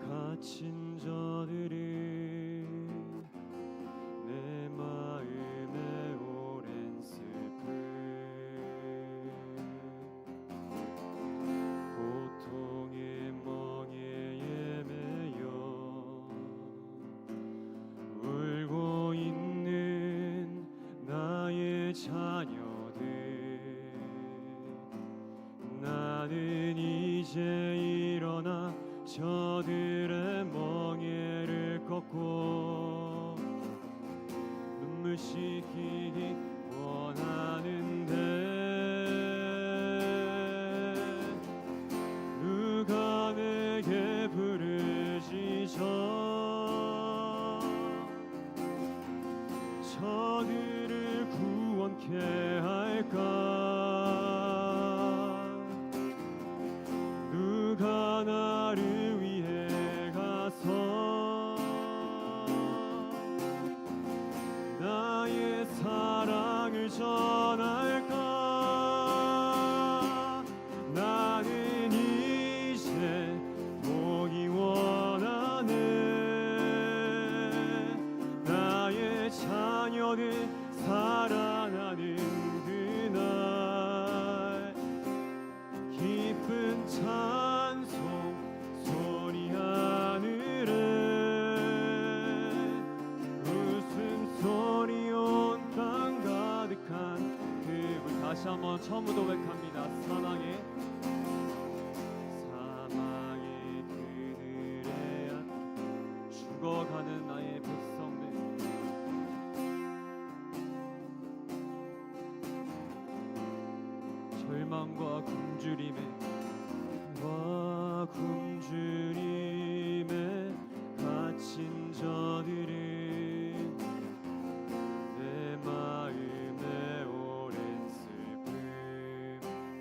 A: 갇힌 자들을 시키기 원하는데 누가 내게 부르시죠 저들을 구원케 할까 누가 나를 위해 가서 나의 사랑을 전할까 나는 이제 보기 원하네 나의 자녀들 살아나는 그날 기쁜 찬송 소리 하늘에 웃음소리 온 땅 가득한 그분 다시 한번 처음부터 고백합니다. 사망의 그늘에 앉아 죽어가는 나의 백성들 절망과 굶주림에 갇힌 저들은 내 마음에 오랜 슬픔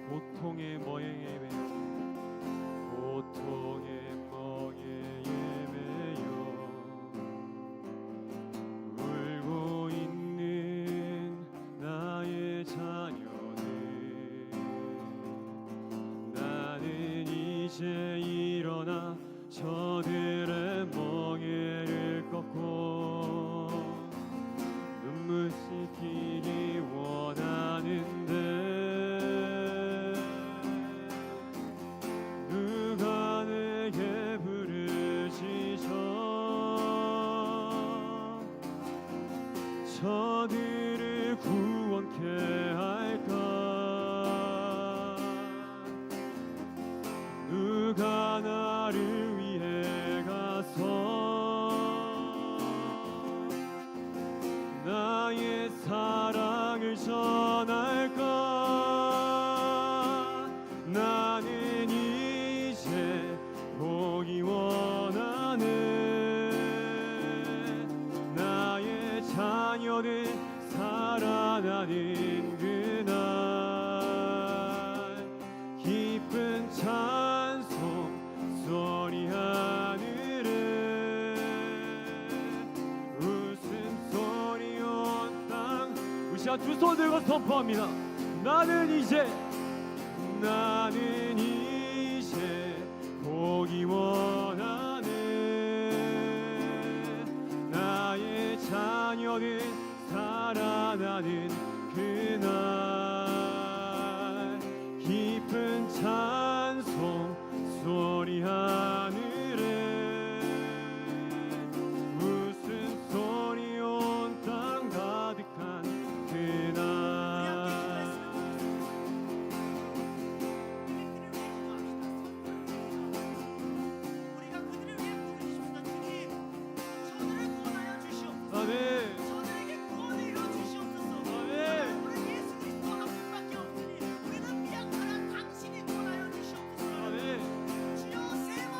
A: 고통의 멍에 매여 울고 있는 나의 자녀들 나는 이제 일어나 저들의 멍에를 꺾고 눈물 씻기기 원하는데 누가 내게 부르시죠 저들을 구원케 할까 누가 나를 위해 가서 나의 사랑을 전할까 나는 이제 보기 원하네 나의 자녀들 살아나는 그날 기쁜 찬송 소리 하늘에 웃음소리 온 땅 우리 시간 두 손 들고 선포합니다. 나는 이제 보기 원하네 나의 자녀들 살아나는 그날 깊은 찬송 소리 하늘에 웃음소리 온 땅 가득한 그날
B: 우리가 그들을 위해 부르십시다. 주님 저들을 구원하여 주시옵소서
A: 아멘
B: 저들에게 구원을 이루어 주시옵소서
A: 아멘
B: 우리 예수 그리스도 한 분밖에 없으니 우리는 미약하나 당신이 구원하여 주시옵소서
A: 아멘
B: 주여 세 번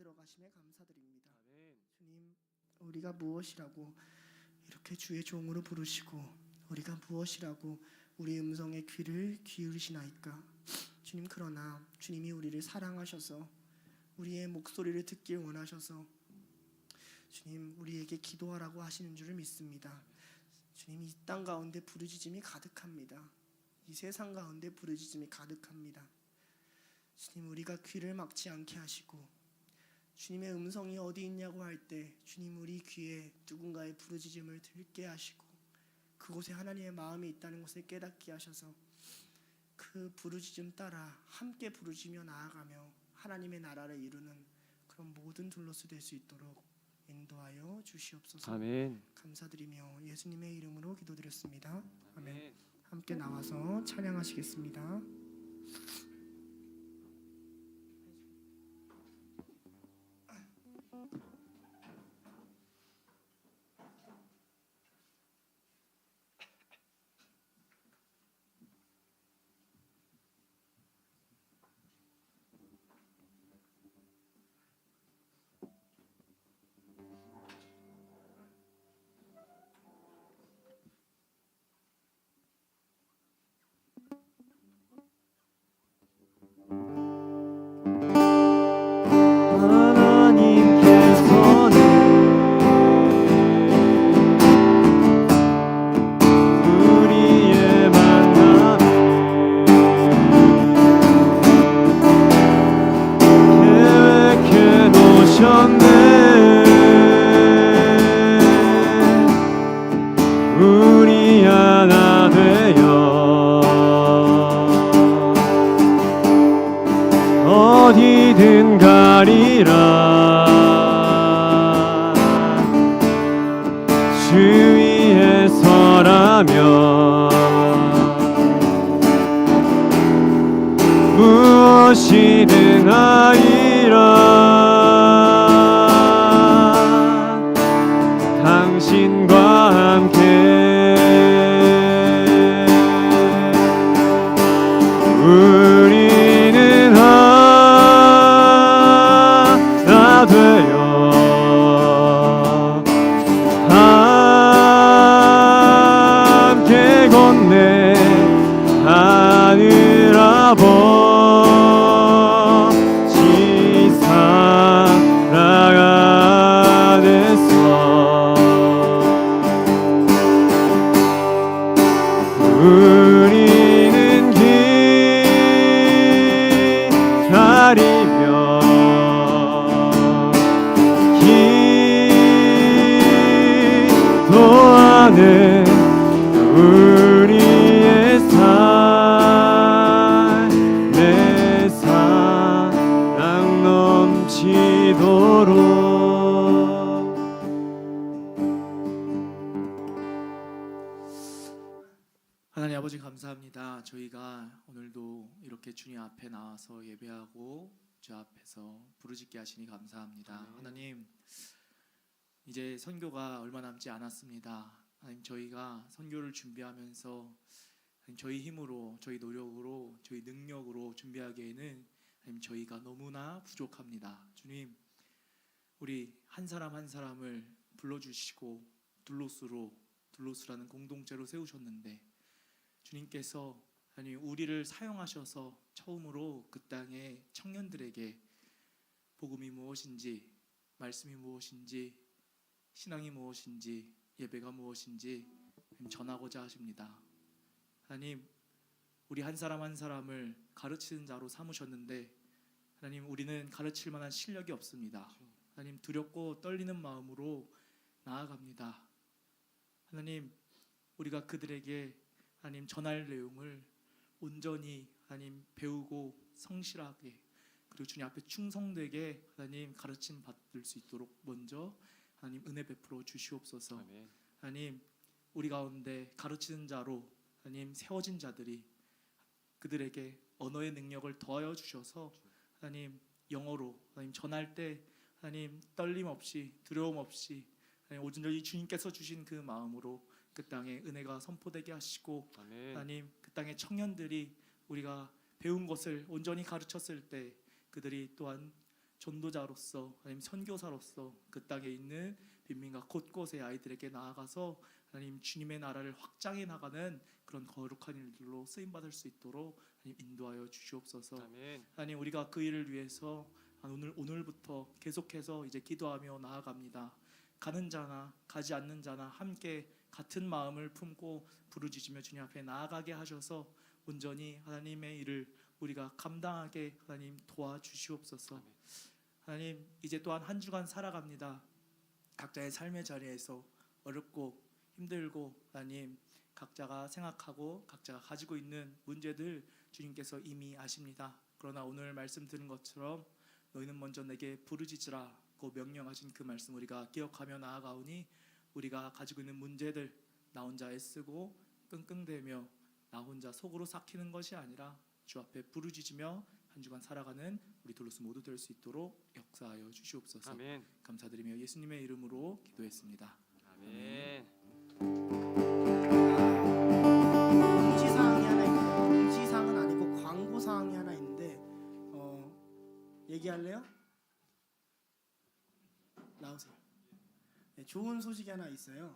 B: 들어가심에 감사드립니다.
A: 아멘.
B: 주님, 우리가 무엇이라고 이렇게 주의 종으로 부르시고 우리가 무엇이라고 우리의 음성에 귀를 기울이시나이까. 주님, 그러나 주님이 우리를 사랑하셔서 우리의 목소리를 듣길 원하셔서 주님 우리에게 기도하라고 하시는 줄을 믿습니다. 주님, 이 땅 가운데 부르짖음이 가득합니다. 이 세상 가운데 부르짖음이 가득합니다. 주님, 우리가 귀를 막지 않게 하시고 주님의 음성이 어디 있냐고 할 때 주님 우리 귀에 누군가의 부르짖음을 들게 하시고 그곳에 하나님의 마음이 있다는 것을 깨닫게 하셔서 그 부르짖음 따라 함께 부르짖으며 나아가며 하나님의 나라를 이루는 그런 모든 둘로스 될 수 있도록 인도하여 주시옵소서.
A: 아멘.
B: 감사드리며 예수님의 이름으로 기도드렸습니다. 아멘.
A: 아멘.
B: 함께 나와서 찬양하시겠습니다.
A: 우리의 만남 계획해 놓으셨네. 우리 하나 되어 어디든 가리라. 주위에 서라면 무엇이든 하리라. 당신과 함께 우리는 하나 되어 함께 걷네. 하늘 아버지 사랑 안에서 우리는 기다리며 기도하는 우리의 삶에 사랑 넘치도록.
C: 하나님 아버지, 감사합니다. 저희가 오늘도 이렇게 주님 앞에 나와서 예배하고 주 앞에서 부르짖게 하시니 감사합니다. 하나님, 이제 선교가 얼마 남지 않았습니다. 하나님, 저희가 선교를 준비하면서 하나님, 저희 힘으로, 저희 노력으로, 저희 능력으로 준비하기에는 하나님, 저희가 너무나 부족합니다. 주님, 우리 한 사람 한 사람을 불러주시고 둘로스라는 공동체로 세우셨는데 주님께서 하나님, 우리를 사용하셔서 처음으로 그 땅의 청년들에게 복음이 무엇인지, 말씀이 무엇인지, 신앙이 무엇인지, 예배가 무엇인지 전하고자 하십니다. 하나님, 우리 한 사람 한 사람을 가르치는 자로 삼으셨는데 하나님, 우리는 가르칠 만한 실력이 없습니다. 하나님, 두렵고 떨리는 마음으로 나아갑니다. 하나님, 우리가 그들에게 하나님 전할 내용을 온전히 하나님 배우고 성실하게 그리고 주님 앞에 충성되게 하나님 가르침 받을 수 있도록 먼저 하나님 은혜 베풀어 주시옵소서.
A: 아멘.
C: 하나님, 우리 가운데 가르치는 자로 하나님 세워진 자들이 그들에게 언어의 능력을 더하여 주셔서 하나님 영어로 하나님 전할 때 하나님 떨림 없이 두려움 없이 하나님 오순절히 주님께서 주신 그 마음으로 그 땅에 은혜가 선포되게 하시고
A: 아멘.
C: 하나님, 그 땅의 청년들이 우리가 배운 것을 온전히 가르쳤을 때 그들이 또한 전도자로서 하나님 선교사로서 그 땅에 있는 빈민가 곳곳에 아이들에게 나아가서 하나님 주님의 나라를 확장해 나가는 그런 거룩한 일들로 쓰임 받을 수 있도록 하나님 인도하여 주시옵소서.
A: 아멘.
C: 하나님 우리가 그 일을 위해서 오늘부터 계속해서 이제 기도하며 나아갑니다. 가는 자나 가지 않는 자나 함께 같은 마음을 품고 부르짖으며 주님 앞에 나아가게 하셔서 온전히 하나님의 일을 우리가 감당하게 하나님 도와주시옵소서.
A: 아멘.
C: 하나님 이제 또한 한 주간 살아갑니다. 각자의 삶의 자리에서 어렵고 힘들고 하나님 각자가 생각하고 각자가 가지고 있는 문제들 주님께서 이미 아십니다. 그러나 오늘 말씀 들은 것처럼 너희는 먼저 내게 부르짖으라고 명령하신 그 말씀 우리가 기억하며 나아가오니 우리가 가지고 있는 문제들 나 혼자 애쓰고 끙끙대며 나 혼자 속으로 삭히는 것이 아니라 주 앞에 부르짖으며 한 주간 살아가는 우리 둘로스 모두 될 수 있도록 역사하여 주시옵소서.
A: 아멘.
C: 감사드리며 예수님의 이름으로 기도했습니다.
A: 아멘.
B: 공지사항이 하나 있는데 공지사항은 아니고 광고사항이 하나 있는데 얘기할래요? 나오세요. 네, 좋은 소식이 하나 있어요.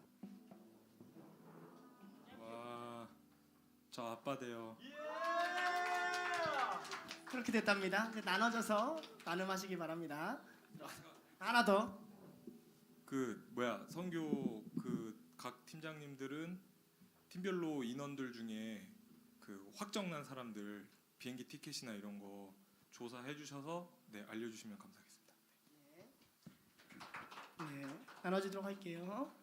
D: 와, 저 아빠 돼요.
B: 그렇게 됐답니다. 나눠져서 나눔하시기 바랍니다. 하나 더.
D: 선교 각 팀장님들은 팀별로 인원들 중에 확정난 사람들 비행기 티켓이나 이런 거 조사해 주셔서 알려주시면 감사하겠습니다.
B: 네, 나눠지도록 할게요.